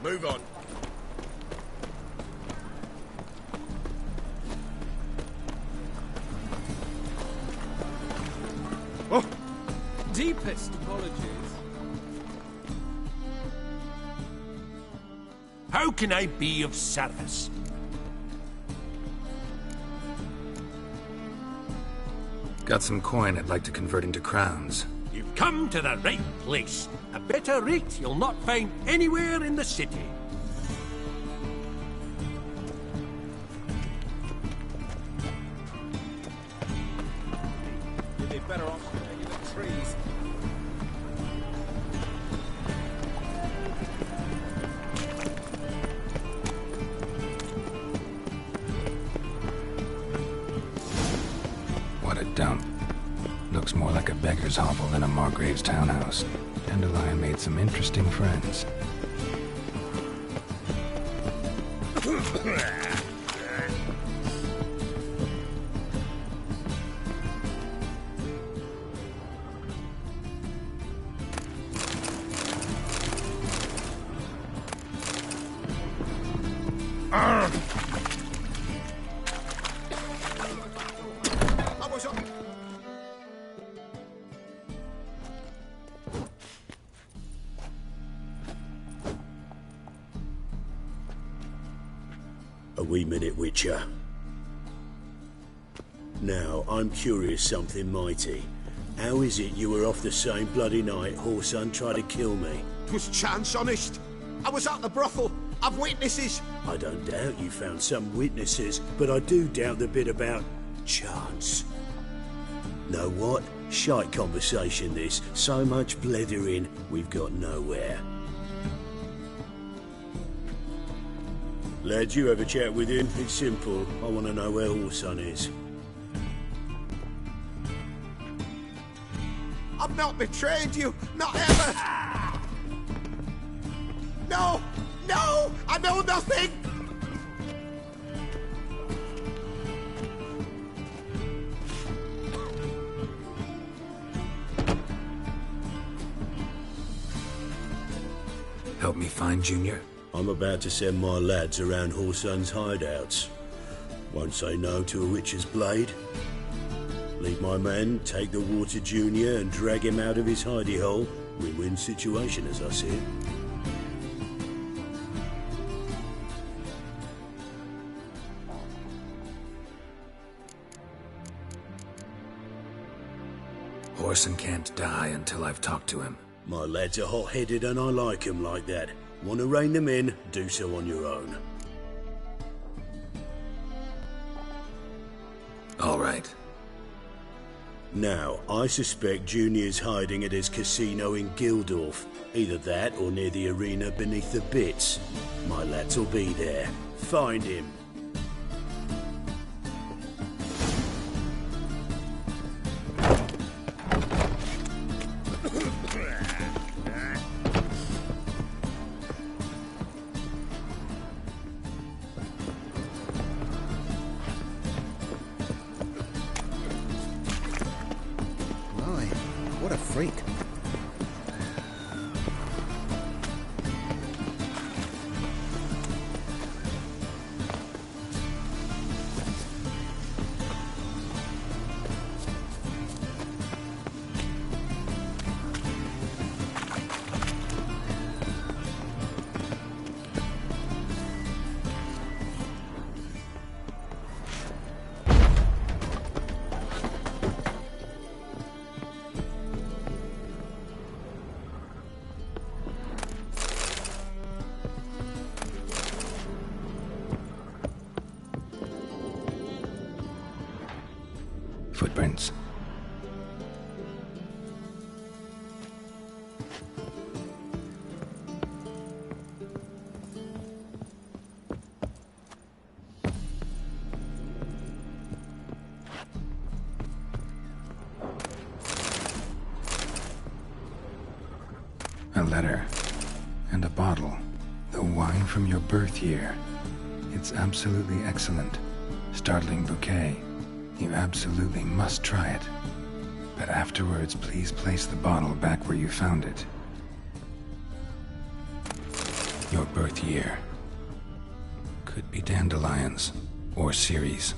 Move on. Oh, deepest apologies. How can I be of service? Got some coin I'd like to convert into crowns. You've come to the right place. A better rate you'll not find anywhere in the city. You'd be better off staying in the trees. What a dump. Looks more like a beggar's hovel than a Margrave's townhouse. Dandelion made some interesting friends. A wee minute, Witcher. Now, I'm curious something mighty. How is it you were off the same bloody night Horson tried to kill me? 'Twas chance, honest. I was at the brothel. I've witnesses. I don't doubt you found some witnesses, but I do doubt the bit about chance. Know what? Shite conversation this. So much blethering, we've got nowhere. Lads, you have a chat with him. It's simple. I want to know where Horson is. I've not betrayed you. Not ever. No! No! I know nothing! Help me find Junior? I'm about to send my lads around Horson's hideouts. Won't say no to a witch's blade. Leave my man take the water junior and drag him out of his hidey hole. Win-win situation, as I see it. Orson can't die until I've talked to him. My lads are hot-headed and I like 'em like that. Want to rein them in, do so on your own. All right. Now, I suspect Junior's hiding at his casino in Gildorf. Either that or near the arena beneath the bits. My lads will be there. Find him. What a freak. Footprints. A letter. And a bottle. The wine from your birth year. It's absolutely excellent. Startling bouquet. You absolutely must try it. But afterwards, please place the bottle back where you found it. Your birth year. Could be dandelions or Ceres.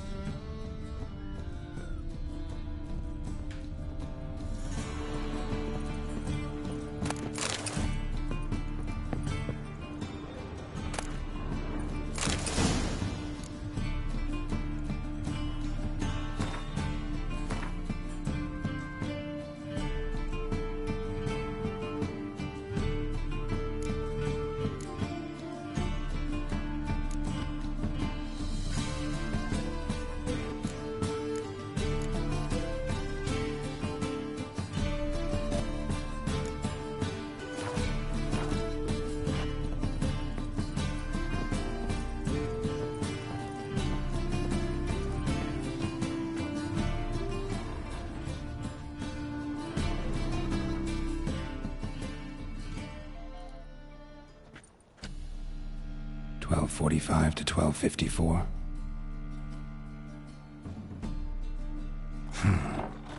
.45 to 12:54.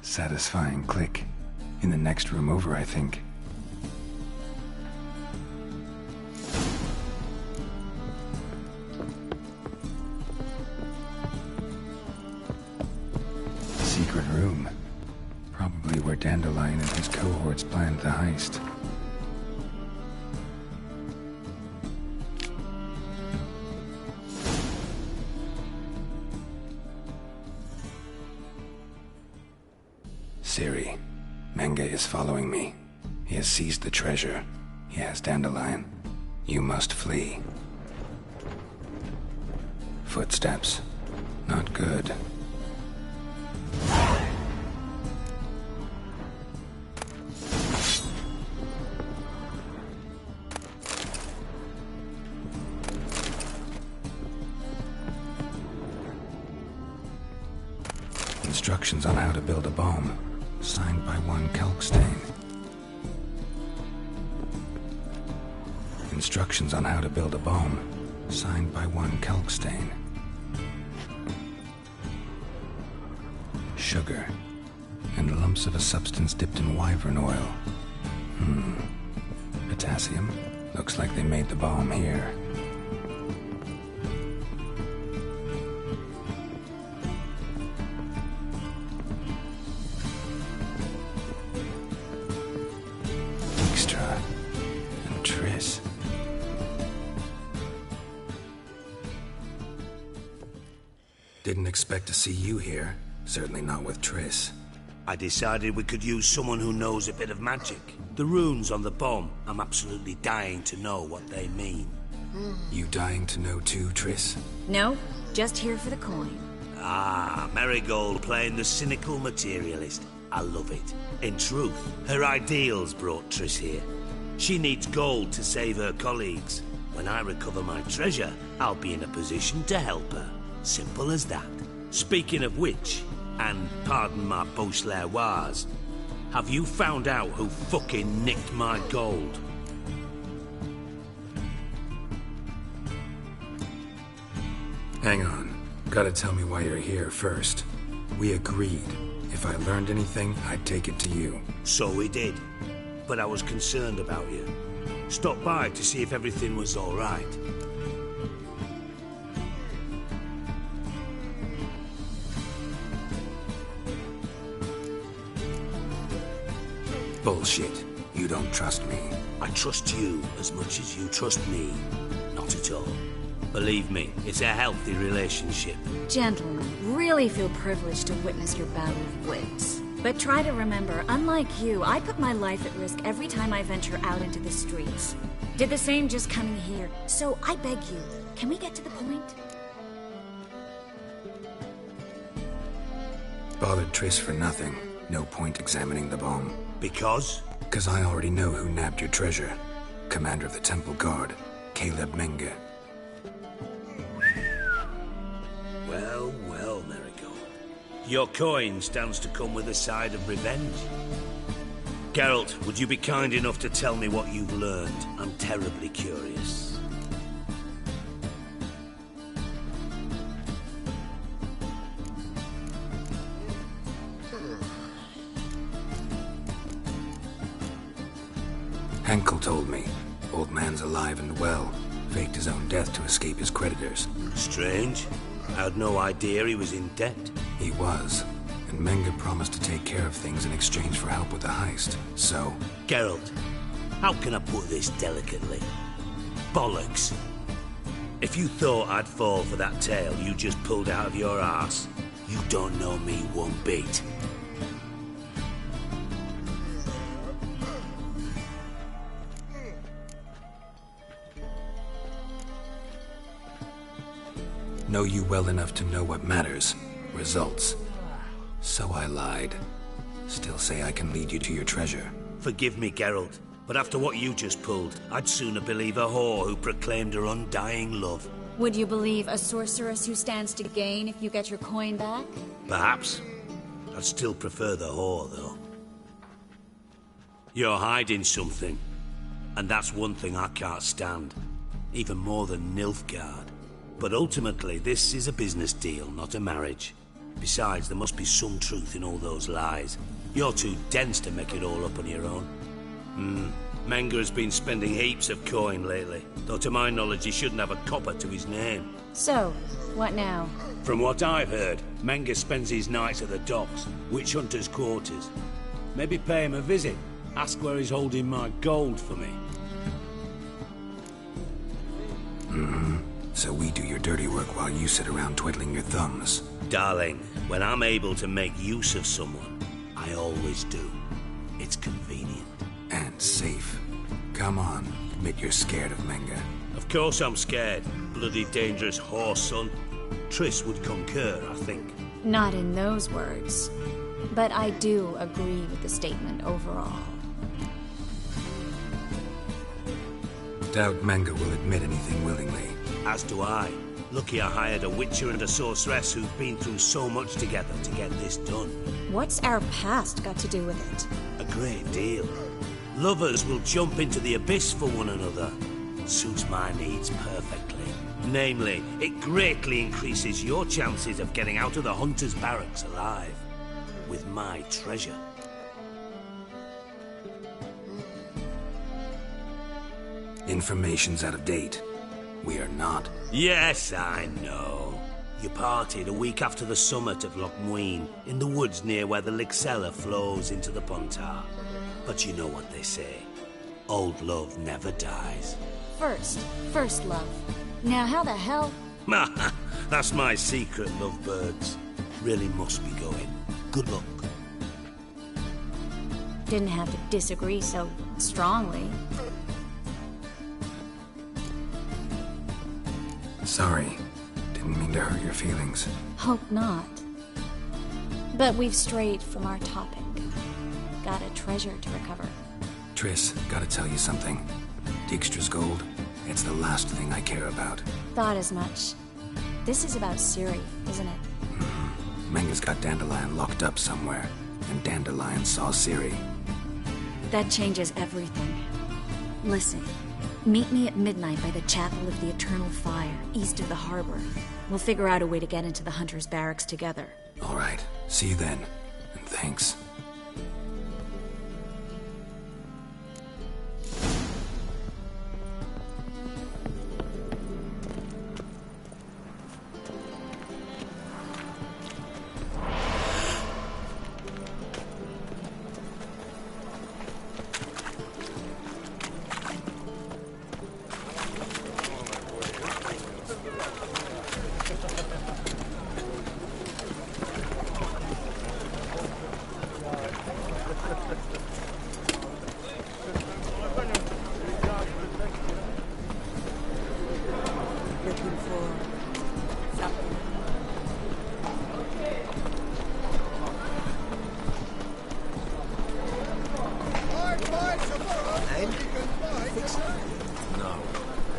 Satisfying click. In the next room over, I think. Secret room. Probably where Dandelion and his cohorts planned the heist. Siri, Menge is following me. He has seized the treasure. He has Dandelion. You must flee. Footsteps. Not good. Instructions on how to build a bomb. Signed by one Kalkstain. Instructions on how to build a bomb. Signed by one Kalkstain. Sugar. And lumps of a substance dipped in wyvern oil. Potassium. Looks like they made the bomb here. Didn't expect to see you here. Certainly not with Triss. I decided we could use someone who knows a bit of magic. The runes on the bomb, I'm absolutely dying to know what they mean. You dying to know too, Triss? No, just here for the coin. Ah, Marigold playing the cynical materialist. I love it. In truth, her ideals brought Triss here. She needs gold to save her colleagues. When I recover my treasure, I'll be in a position to help her. Simple as that. Speaking of which, and pardon my Beauclervoise, have you found out who fucking nicked my gold? Hang on. Gotta tell me why you're here first. We agreed. If I learned anything, I'd take it to you. So we did. But I was concerned about you. Stopped by to see if everything was all right. Bullshit. You don't trust me. I trust you as much as you trust me. Not at all. Believe me, it's a healthy relationship. Gentlemen, really feel privileged to witness your battle of wits. But try to remember, unlike you, I put my life at risk every time I venture out into the streets. Did the same just coming here. So I beg you, can we get to the point? Bothered Triss for nothing. No point examining the bomb. Because? Because I already know who nabbed your treasure. Commander of the Temple Guard, Caleb Menge. Well, well, Marigold. Your coin stands to come with a side of revenge. Geralt, would you be kind enough to tell me what you've learned? I'm terribly curious. Henkel told me. Old man's alive and well. Faked his own death to escape his creditors. Strange. I had no idea he was in debt. He was. And Menge promised to take care of things in exchange for help with the heist. So... Geralt, how can I put this delicately? Bollocks. If you thought I'd fall for that tale you just pulled out of your arse, you don't know me one bit. Know you well enough to know what matters. Results. So I lied. Still say I can lead you to your treasure. Forgive me, Geralt, but after what you just pulled, I'd sooner believe a whore who proclaimed her undying love. Would you believe a sorceress who stands to gain if you get your coin back? Perhaps. I'd still prefer the whore, though. You're hiding something, and that's one thing I can't stand. Even more than Nilfgaard. But ultimately, this is a business deal, not a marriage. Besides, there must be some truth in all those lies. You're too dense to make it all up on your own. Menge has been spending heaps of coin lately, though to my knowledge he shouldn't have a copper to his name. So, what now? From what I've heard, Menge spends his nights at the docks, witch hunters' quarters. Maybe pay him a visit, ask where he's holding my gold for me. So we do your dirty work while you sit around twiddling your thumbs. Darling, when I'm able to make use of someone, I always do. It's convenient. And safe. Come on, admit you're scared of Menge. Of course I'm scared. Bloody dangerous whore, son. Triss would concur, I think. Not in those words. But I do agree with the statement overall. Doubt Menge will admit anything willingly. As do I. Lucky I hired a witcher and a sorceress who've been through so much together to get this done. What's our past got to do with it? A great deal. Lovers will jump into the abyss for one another. Suits my needs perfectly. Namely, it greatly increases your chances of getting out of the hunter's barracks alive. With my treasure. Information's out of date. We are not. Yes, I know. You parted a week after the summit of Loch Muin, in the woods near where the Lixella flows into the Pontar. But you know what they say. Old love never dies. First love. Now how the hell... That's my secret, lovebirds. Really must be going. Good luck. Didn't have to disagree so strongly. Sorry. Didn't mean to hurt your feelings. Hope not. But we've strayed from our topic. Got a treasure to recover. Triss, gotta tell you something. Dijkstra's gold, it's the last thing I care about. Thought as much. This is about Ciri, isn't it? Menga's got Dandelion locked up somewhere, and Dandelion saw Ciri. That changes everything. Listen, meet me at midnight by the Chapel of the Eternal Fire, east of the harbor. We'll figure out a way to get into the Hunter's barracks together. All right, see you then, and thanks.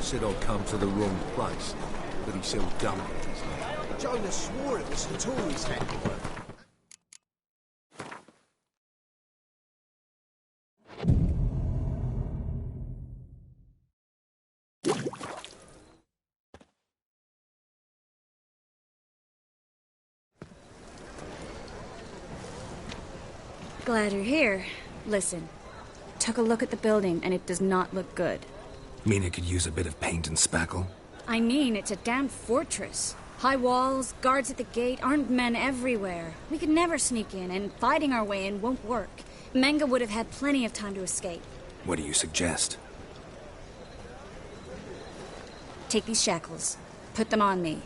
Said I'd come to the wrong place, but he sold dumplings. Jonah swore it was the Tories' handiwork. Glad you're here. Listen, took a look at the building and it does not look good. Mean it could use a bit of paint and spackle? I mean, it's a damn fortress. High walls, guards at the gate, armed men everywhere. We could never sneak in, and fighting our way in won't work. Menga would have had plenty of time to escape. What do you suggest? Take these shackles. Put them on me.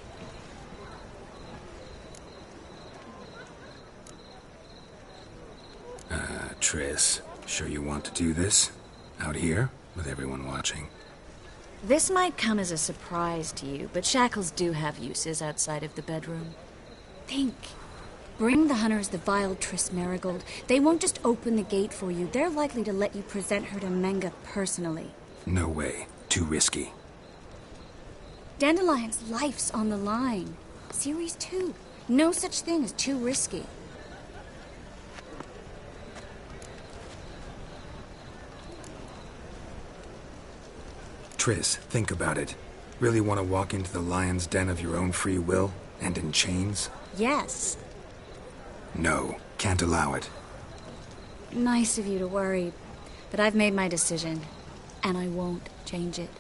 Triss, sure you want to do this? Out here, with everyone watching? This might come as a surprise to you, but shackles do have uses outside of the bedroom. Think. Bring the hunters the vile Triss Marigold. They won't just open the gate for you. They're likely to let you present her to Menga personally. No way. Too risky. Dandelion's life's on the line. Ciri's too. No such thing as too risky. Triss, think about it. Really want to walk into the lion's den of your own free will, and in chains? Yes. No, can't allow it. Nice of you to worry, but I've made my decision, and I won't change it.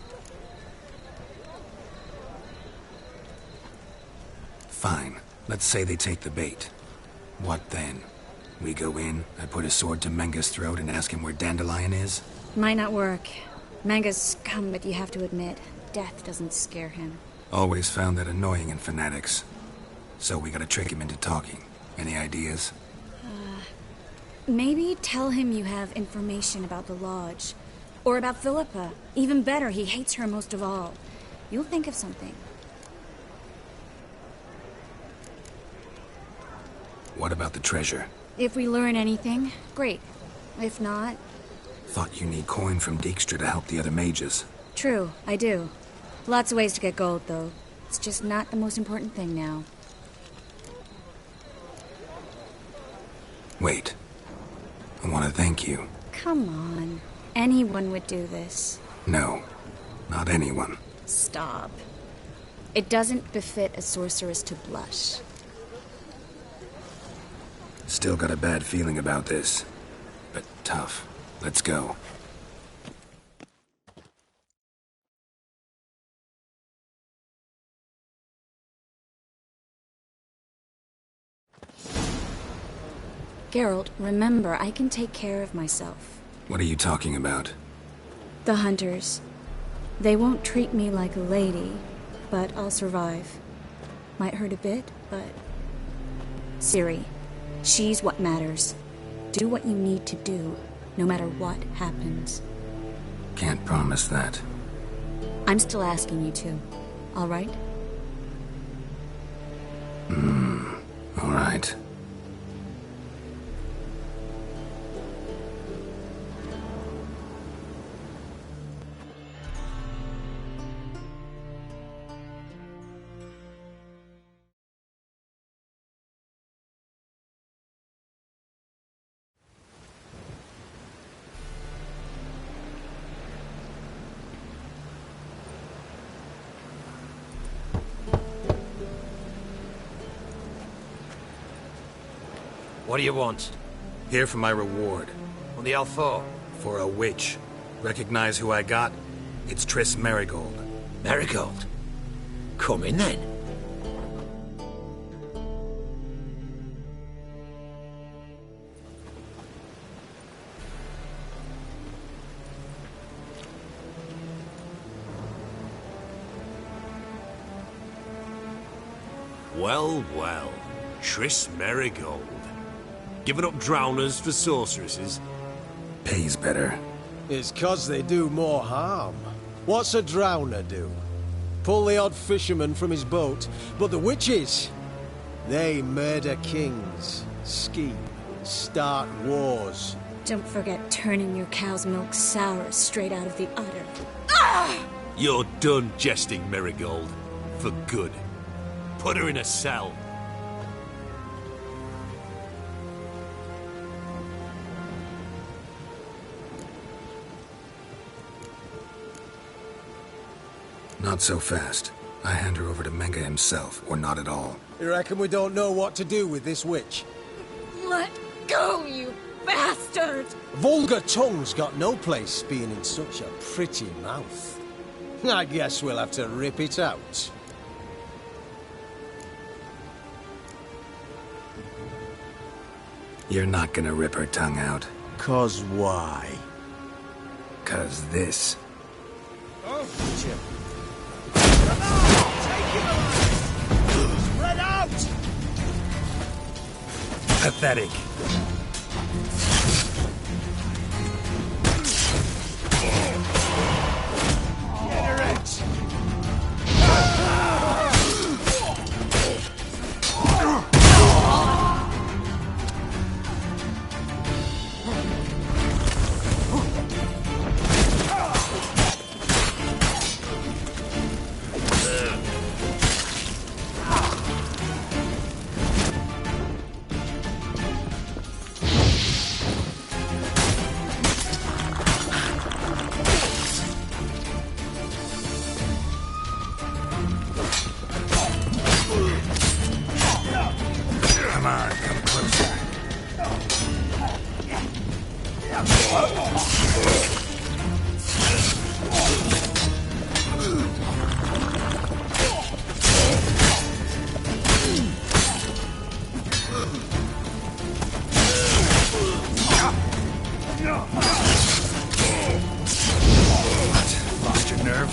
Fine. Let's say they take the bait. What then? We go in, I put a sword to Menga's throat and ask him where Dandelion is? Might not work. Menga's scum, but you have to admit, death doesn't scare him. Always found that annoying in fanatics. So we gotta trick him into talking. Any ideas? Maybe tell him you have information about the Lodge. Or about Philippa. Even better, he hates her most of all. You'll think of something. What about the treasure? If we learn anything, great. If not... Thought you need coin from Dijkstra to help the other mages. True, I do. Lots of ways to get gold, though. It's just not the most important thing now. Wait. I want to thank you. Come on. Anyone would do this. No, not anyone. Stop. It doesn't befit a sorceress to blush. Still got a bad feeling about this. But tough. Let's go. Geralt, remember, I can take care of myself. What are you talking about? The hunters. They won't treat me like a lady, but I'll survive. Might hurt a bit, but... Ciri, she's what matters. Do what you need to do, no matter what happens. Can't promise that. I'm still asking you to, all right? All right. What do you want? Here for my reward. What the hell for? For a witch. Recognize who I got? It's Triss Merigold. Merigold? Come in then. Well, well. Triss Merigold. Giving up drowners for sorceresses? Pays better. It's 'cause they do more harm. What's a drowner do? Pull the odd fisherman from his boat, but the witches, they murder kings, scheme, start wars. Don't forget turning your cow's milk sour straight out of the udder. You're done jesting, Merigold. For good. Put her in a cell. Not so fast. I hand her over to Menga himself, or not at all. You reckon we don't know what to do with this witch? Let go, you bastard! Vulgar tongue's got no place being in such a pretty mouth. I guess we'll have to rip it out. You're not gonna rip her tongue out. 'Cause why? 'Cause this. Oh, Jim. Spread out! Pathetic. Get her it! Come on, come closer. What? Lost your nerve?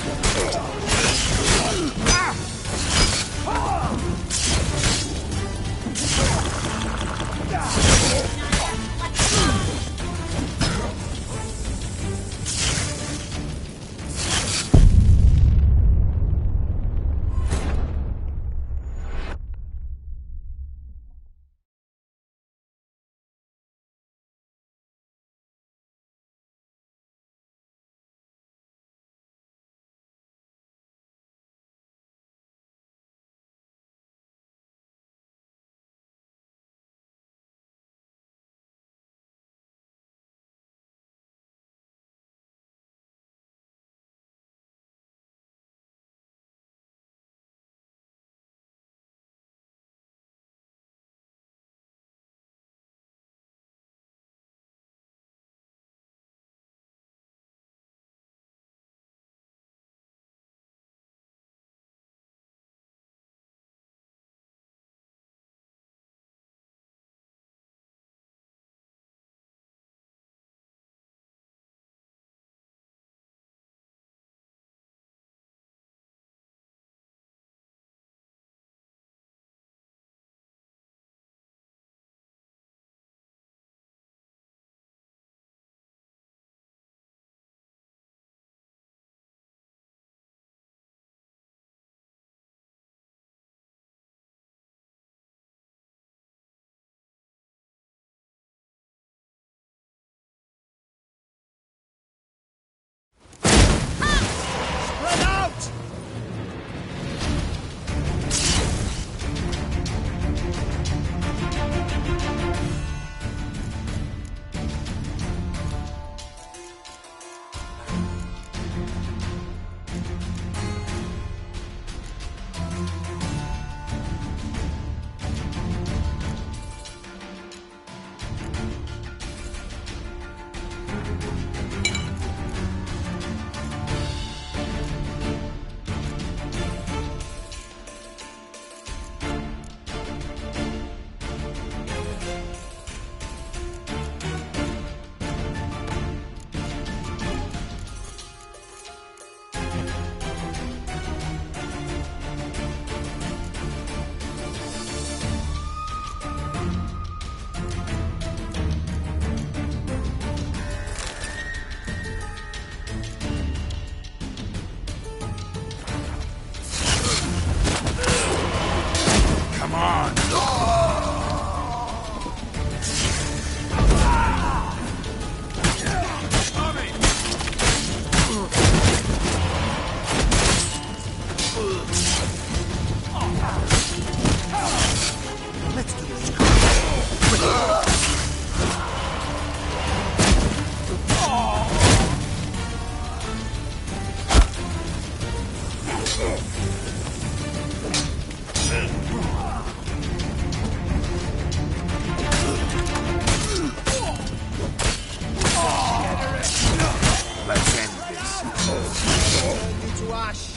Wash.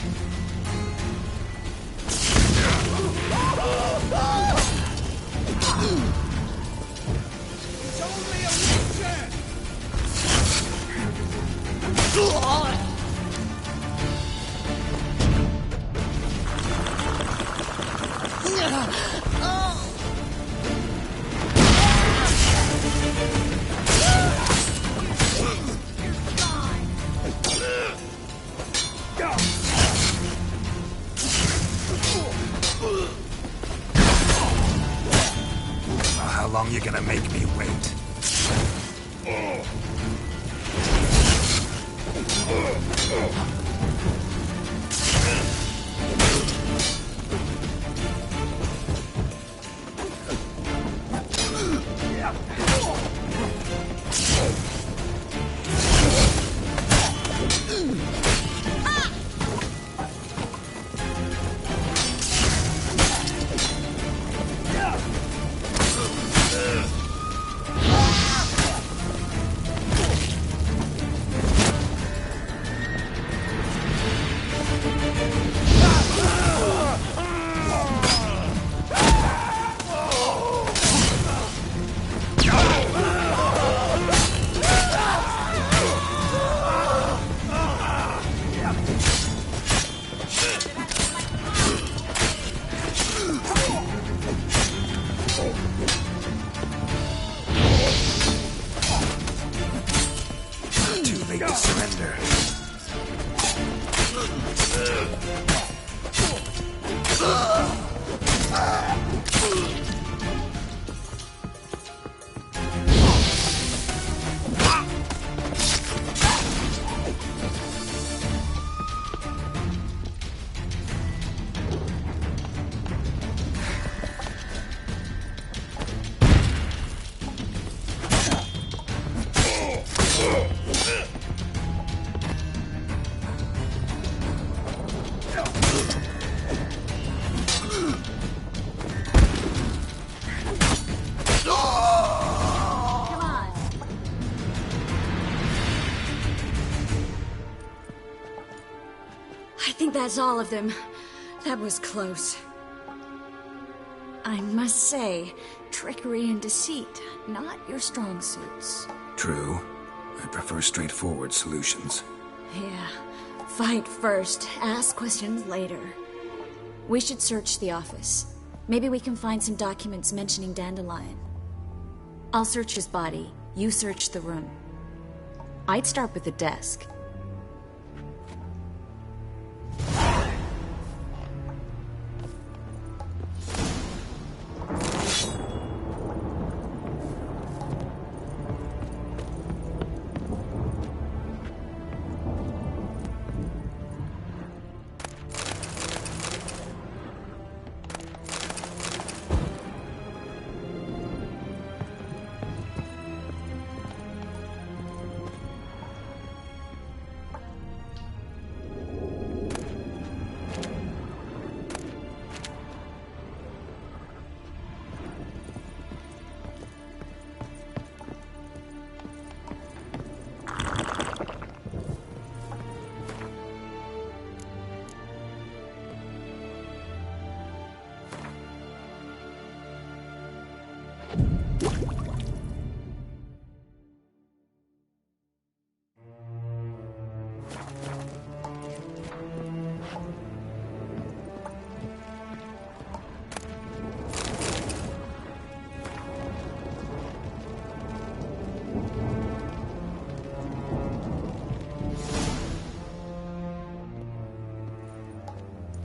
It's only a witcher! How long you gonna make me wait? That's all of them. That was close. I must say, trickery and deceit, not your strong suits. True. I prefer straightforward solutions. Yeah. Fight first, ask questions later. We should search the office. Maybe we can find some documents mentioning Dandelion. I'll search his body. You search the room. I'd start with the desk.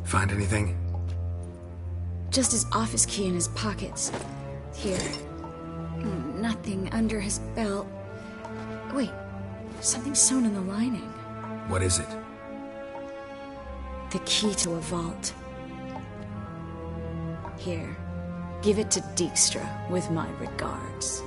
Find anything? Just his office key in his pockets. Here. Nothing under his belt. Wait, something sewn in the lining. What is it? The key to a vault. Here. Give it to Dijkstra with my regards.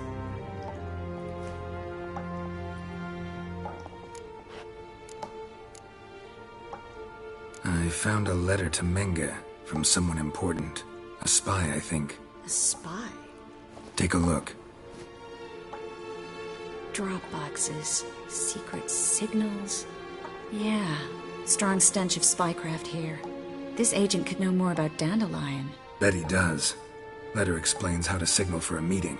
I found a letter to Menga from someone important. A spy, I think. A spy? Take a look. Drop boxes, secret signals. Yeah, Strong stench of spycraft here. This agent could know more about Dandelion. Bet he does. Letter explains how to signal for a meeting.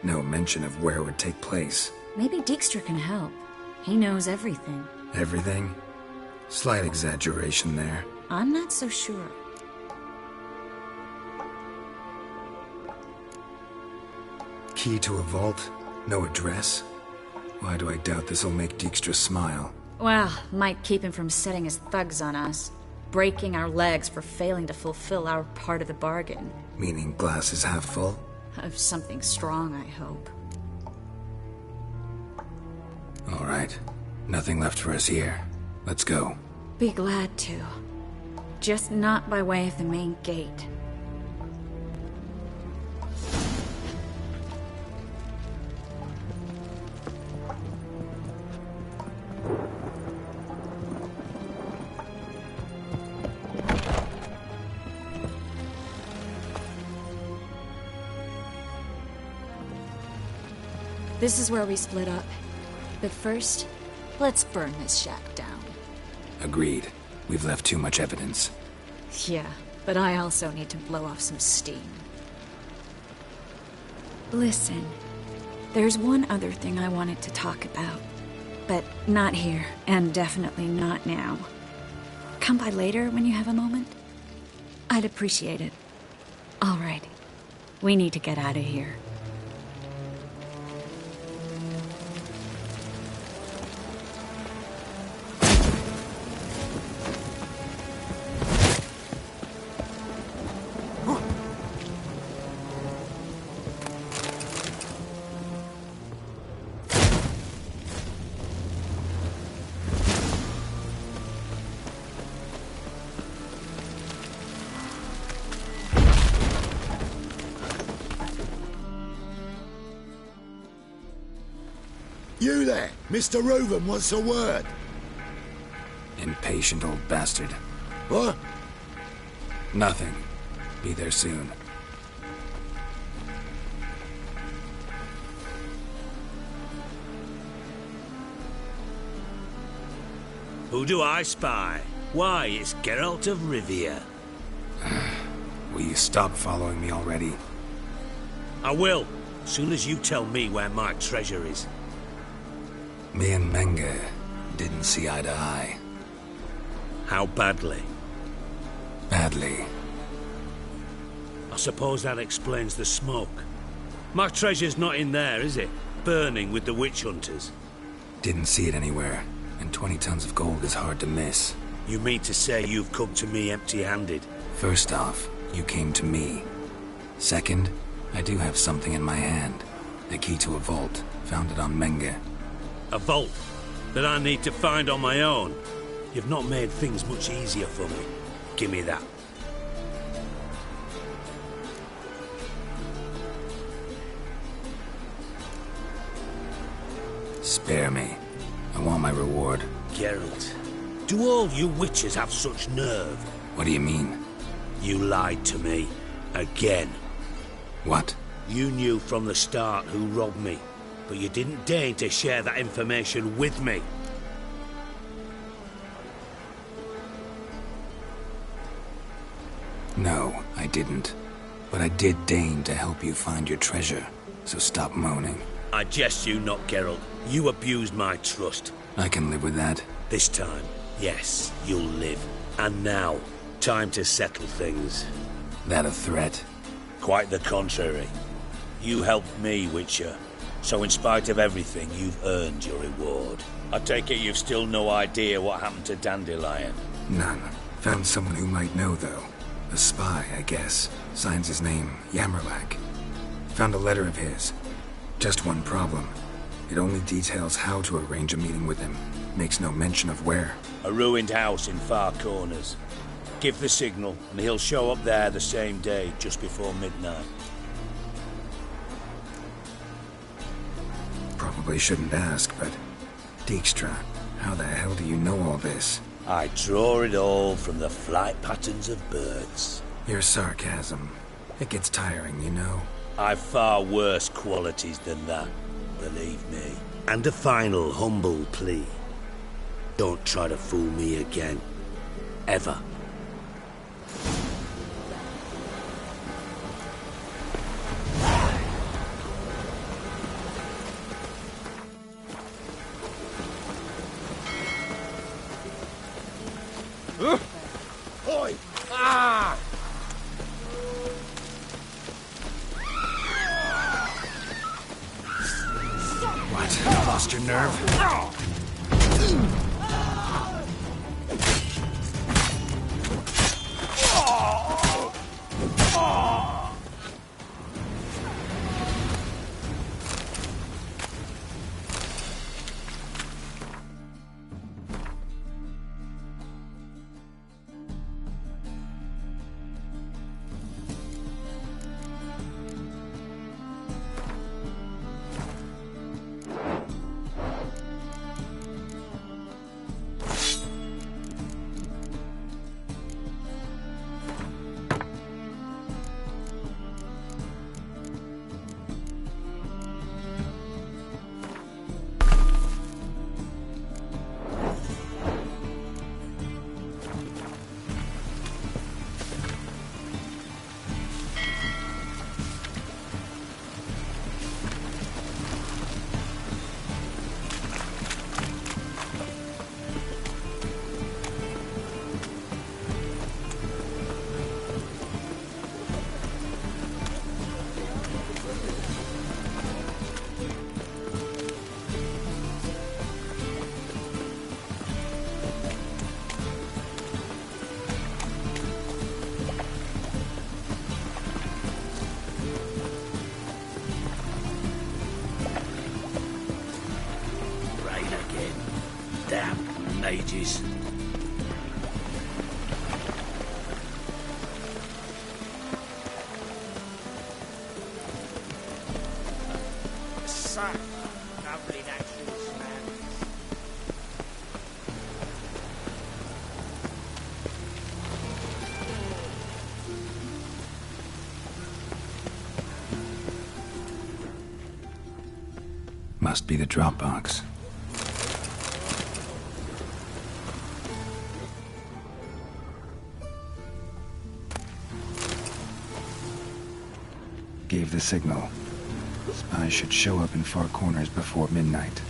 No mention of where it would take place. Maybe Dijkstra can help. He knows everything. Everything? Slight exaggeration there. I'm not so sure. Key to a vault? No address? Why do I doubt this'll make Dijkstra smile? Well, might keep him from setting his thugs on us. Breaking our legs for failing to fulfill our part of the bargain. Meaning glass is half full? Of something strong, I hope. All right. Nothing left for us here. Let's go. Be glad to. Just not by way of the main gate. This is where we split up. But first, let's burn this shack down. Agreed. We've left too much evidence. Yeah, but I also need to blow off some steam. Listen, there's one other thing I wanted to talk about. But not here, and definitely not now. Come by later when you have a moment? I'd appreciate it. All right. We need to get out of here. You there! Mr. Reuven wants a word. Impatient old bastard. What? Nothing. Be there soon. Who do I spy? Why, it's Geralt of Rivia. Will you stop following me already? I will, as soon as you tell me where my treasure is. Me and Menge didn't see eye to eye. How badly? Badly. I suppose that explains the smoke. My treasure's not in there, is it? Burning with the witch hunters. Didn't see it anywhere, and 20 tons of gold is hard to miss. You mean to say you've come to me empty-handed? First off, you came to me. Second, I do have something in my hand. The key to a vault, found it on Menge. A vault that I need to find on my own. You've not made things much easier for me. Give me that. Spare me. I want my reward. Geralt, do all you witches have such nerve? What do you mean? You lied to me. Again. What? You knew from the start who robbed me, but you didn't deign to share that information with me. No, I didn't. But I did deign to help you find your treasure, so stop moaning. I jest you not, Geralt. You abused my trust. I can live with that. This time, yes, you'll live. And now, time to settle things. That a threat? Quite the contrary. You helped me, Witcher. So in spite of everything, you've earned your reward. I take it you've still no idea what happened to Dandelion? None. Found someone who might know, though. A spy, I guess. Signs his name, Yammerlak. Found a letter of his. Just one problem. It only details how to arrange a meeting with him. Makes no mention of where. A ruined house in Far Corners. Give the signal, and he'll show up there the same day, just before midnight. Probably shouldn't ask, but... Dijkstra, how the hell do you know all this? I draw it all from the flight patterns of birds. Your sarcasm. It gets tiring, you know. I've far worse qualities than that, believe me. And a final humble plea. Don't try to fool me again. Ever. Oi! Ah! What? Lost your nerve? Damn mages. Sun. Lovely natural surroundings. Must be the drop box. Gave the signal. Spies should show up in far corners before midnight.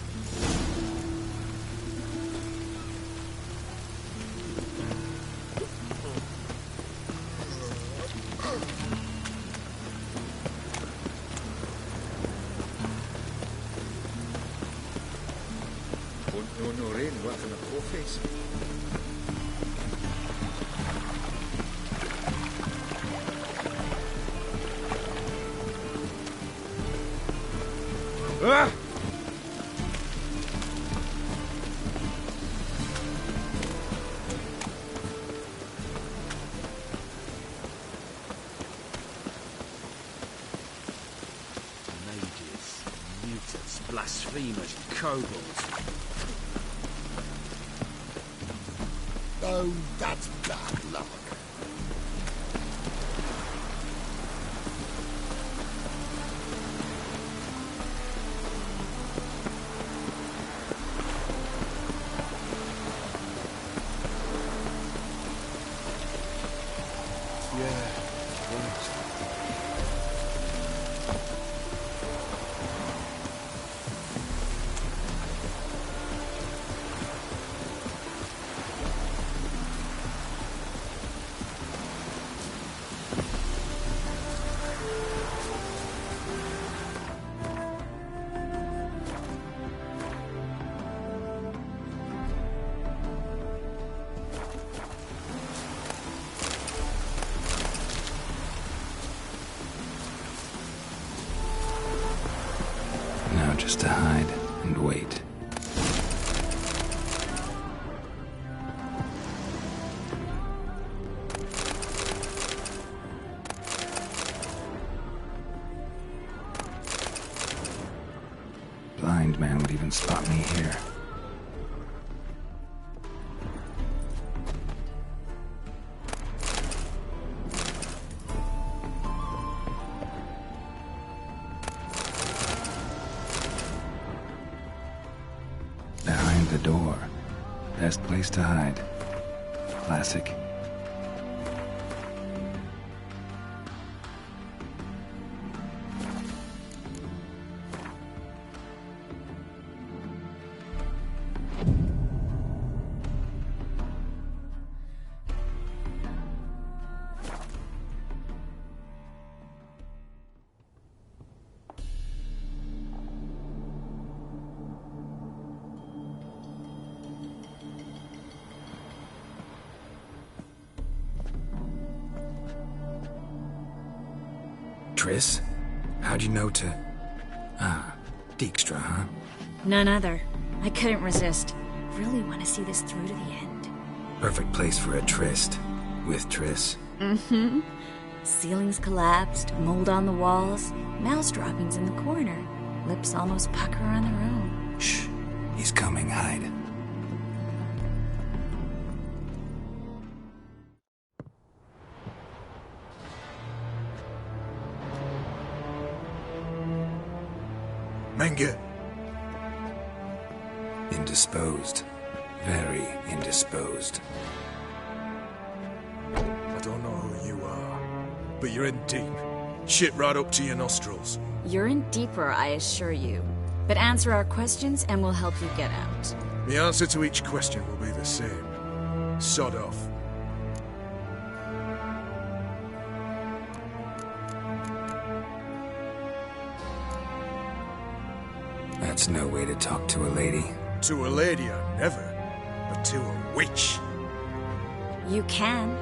No rain, work in the poor face. Ah! Mages, mutants, blasphemers, kobolds. Oh, that's bad luck. Now just to hide and wait. Blind man would even spot me here. Behind the door. Best place to hide. Classic. Triss? How'd you know to... Ah, Dijkstra, huh? None other. I couldn't resist. Really want to see this through to the end. Perfect place for a tryst. With Triss. Mm-hmm. Ceilings collapsed, mold on the walls, mouse droppings in the corner. Lips almost pucker on their own. Shh. He's coming, hide. Menge. Indisposed. Very indisposed. I don't know who you are, but you're in deep. Shit right up to your nostrils. You're in deeper, I assure you. But answer our questions and we'll help you get out. The answer to each question will be the same. Sod off. That's no way to talk to a lady. To a lady, I never. But to a witch. You can.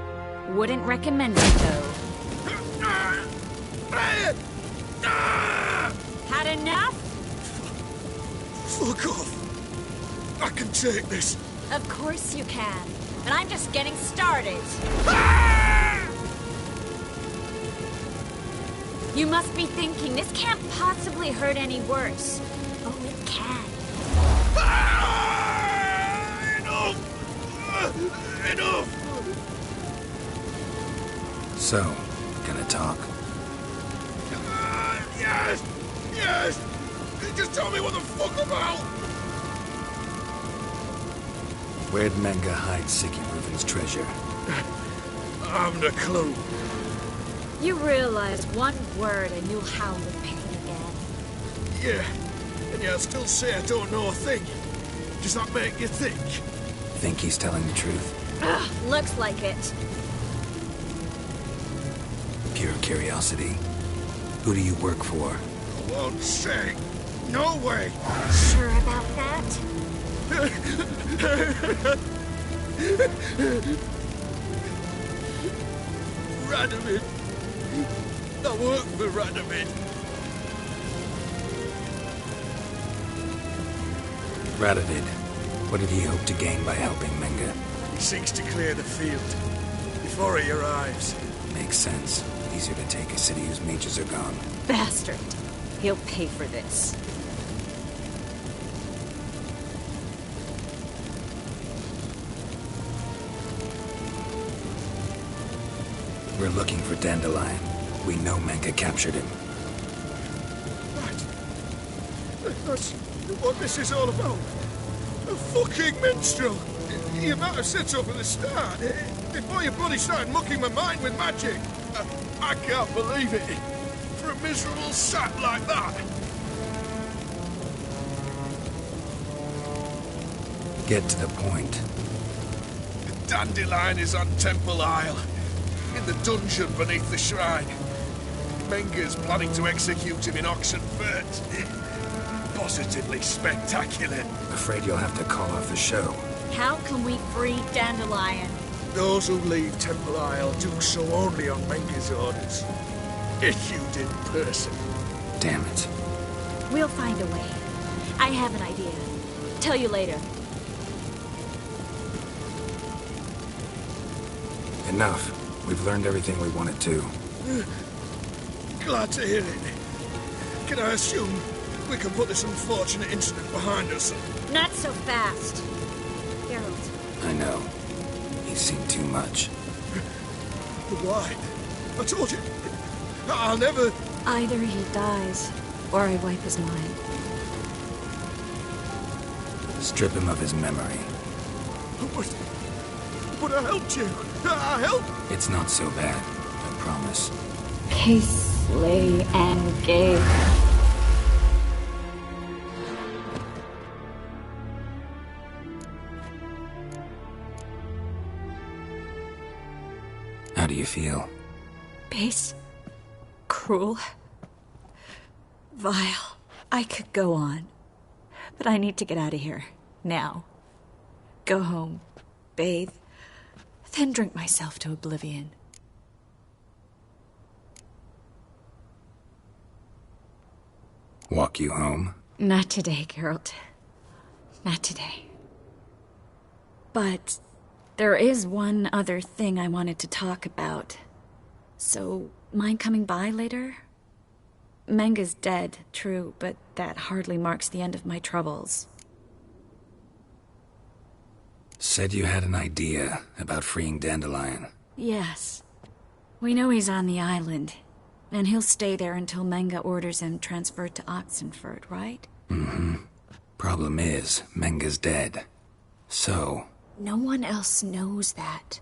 Wouldn't recommend it, though. Had enough? Fuck off. I can take this. Of course you can. But I'm just getting started. You must be thinking, this can't possibly hurt any worse. Oh, it can. Enough! Enough! So, gonna talk? Yes! Yes! Just tell me what the fuck about! Where'd Menge hide Sigi Reuven's treasure? I haven't a clue. You realize one word and you'll howl with pain again. Yeah, and yet I still say I don't know a thing. Does that make you think? Think he's telling the truth? Ugh, looks like it. Pure curiosity. Who do you work for? I won't say. No way! Sure about that? Radovid. I work for Radovid. Radovid. What did he hope to gain by helping Menge? He seeks to clear the field before he arrives. Makes sense. Easier to take a city whose mages are gone. Bastard. He'll pay for this. We're looking for Dandelion. We know Menge captured him. That's what this is all about. A fucking minstrel. You might have said so from the start. Before your bloody started mucking my mind with magic. I can't believe it. For a miserable sap like that. Get to the point. The Dandelion is on Temple Isle. In the dungeon beneath the shrine. Menge's planning to execute him in Oxenfurt. Positively spectacular. Afraid you'll have to call off the show. How can we free Dandelion? Those who leave Temple Isle do so only on Menge's orders. Issued in person. Damn it. We'll find a way. I have an idea. Tell you later. Enough. We've learned everything we wanted to. Glad to hear it. Can I assume we can put this unfortunate incident behind us? Not so fast. Geralt. I know. He's seen too much. But why? I told you. I'll never... Either he dies, or I wipe his mind. Strip him of his memory. But I helped you. I helped. It's not so bad, I promise. Kiss, lay, and gave. How do you feel? Base. Cruel. Vile. I could go on. But I need to get out of here. Now. Go home. Bathe. Then drink myself to oblivion. Walk you home? Not today, Geralt. Not today. But there is one other thing I wanted to talk about. So, mind coming by later? Menga's dead, true, but that hardly marks the end of my troubles. Said you had an idea about freeing Dandelion. Yes. We know he's on the island, and he'll stay there until Menga orders him transferred to Oxenford, right? Mm-hmm. Problem is, Menga's dead. So... No one else knows that.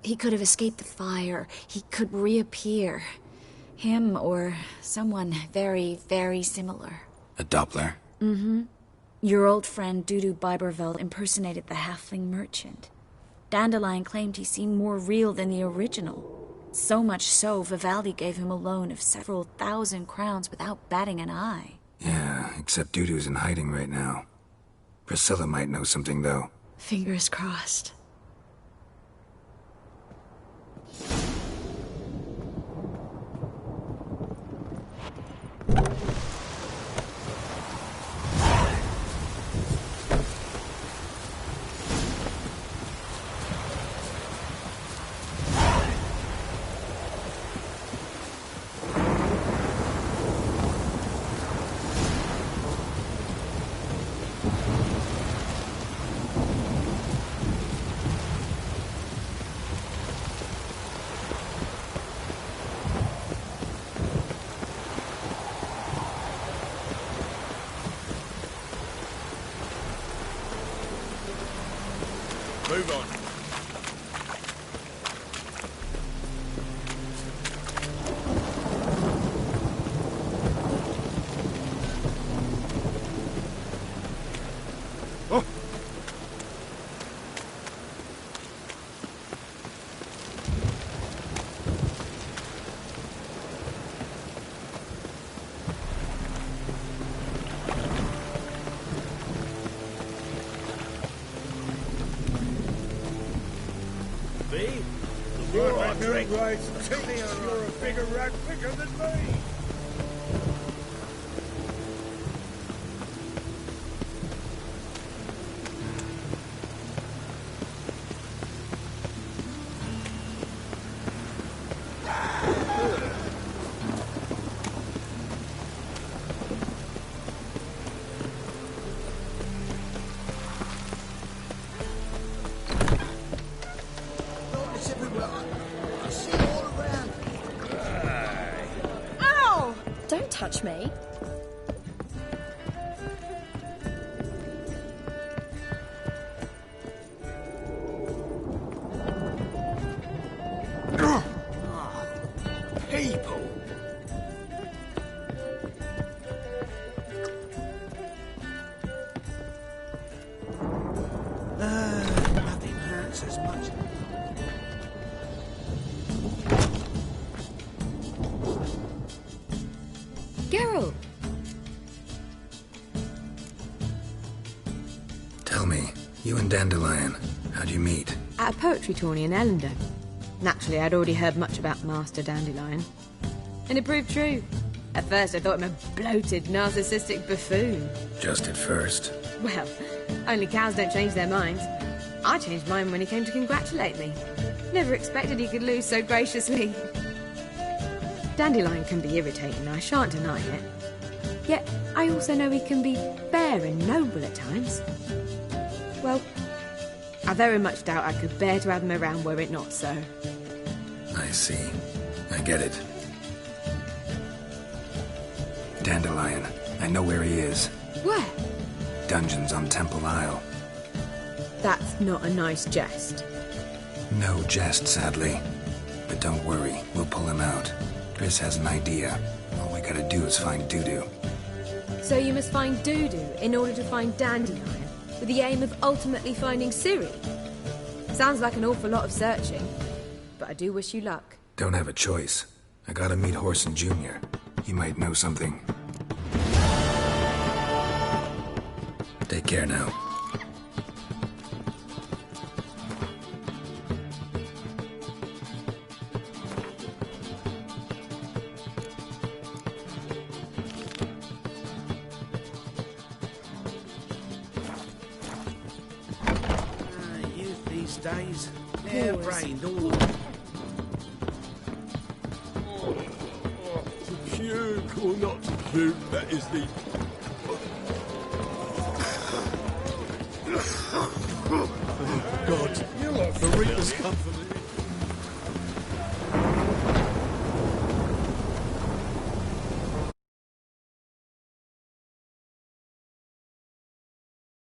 He could have escaped the fire. He could reappear. Him or someone very, very similar. A Doppler? Mm-hmm. Your old friend Dudu Biberveld impersonated the halfling merchant. Dandelion claimed he seemed more real than the original. So much so, Vivaldi gave him a loan of several thousand crowns without batting an eye. Yeah, except Dudu's in hiding right now. Priscilla might know something, though. Fingers crossed. Move on. Oh. Right, you're a bigger rat picker than me. Touch me. People. Nothing hurts as much. Geralt! Tell me, you and Dandelion, how'd you meet? At a poetry tourney in Ellendon. Naturally, I'd already heard much about Master Dandelion. And it proved true. At first, I thought him a bloated, narcissistic buffoon. Just at first. Well, only cows don't change their minds. I changed mine when he came to congratulate me. Never expected he could lose so graciously. Dandelion can be irritating, I shan't deny it. Yet, I also know he can be fair and noble at times. Well, I very much doubt I could bear to have him around were it not so. I see. I get it. Dandelion, I know where he is. Where? Dungeons on Temple Isle. That's not a nice jest. No jest, sadly. But don't worry, we'll pull him out. Chris has an idea. All we gotta do is find Dudu. So you must find Dudu in order to find Dandelion, with the aim of ultimately finding Ciri? Sounds like an awful lot of searching, but I do wish you luck. Don't have a choice. I gotta meet Horson Jr. He might know something. Take care now. Youth these days, hair-brained all the Puke or not to puke, that is the... Oh, God. The Reapers come for me.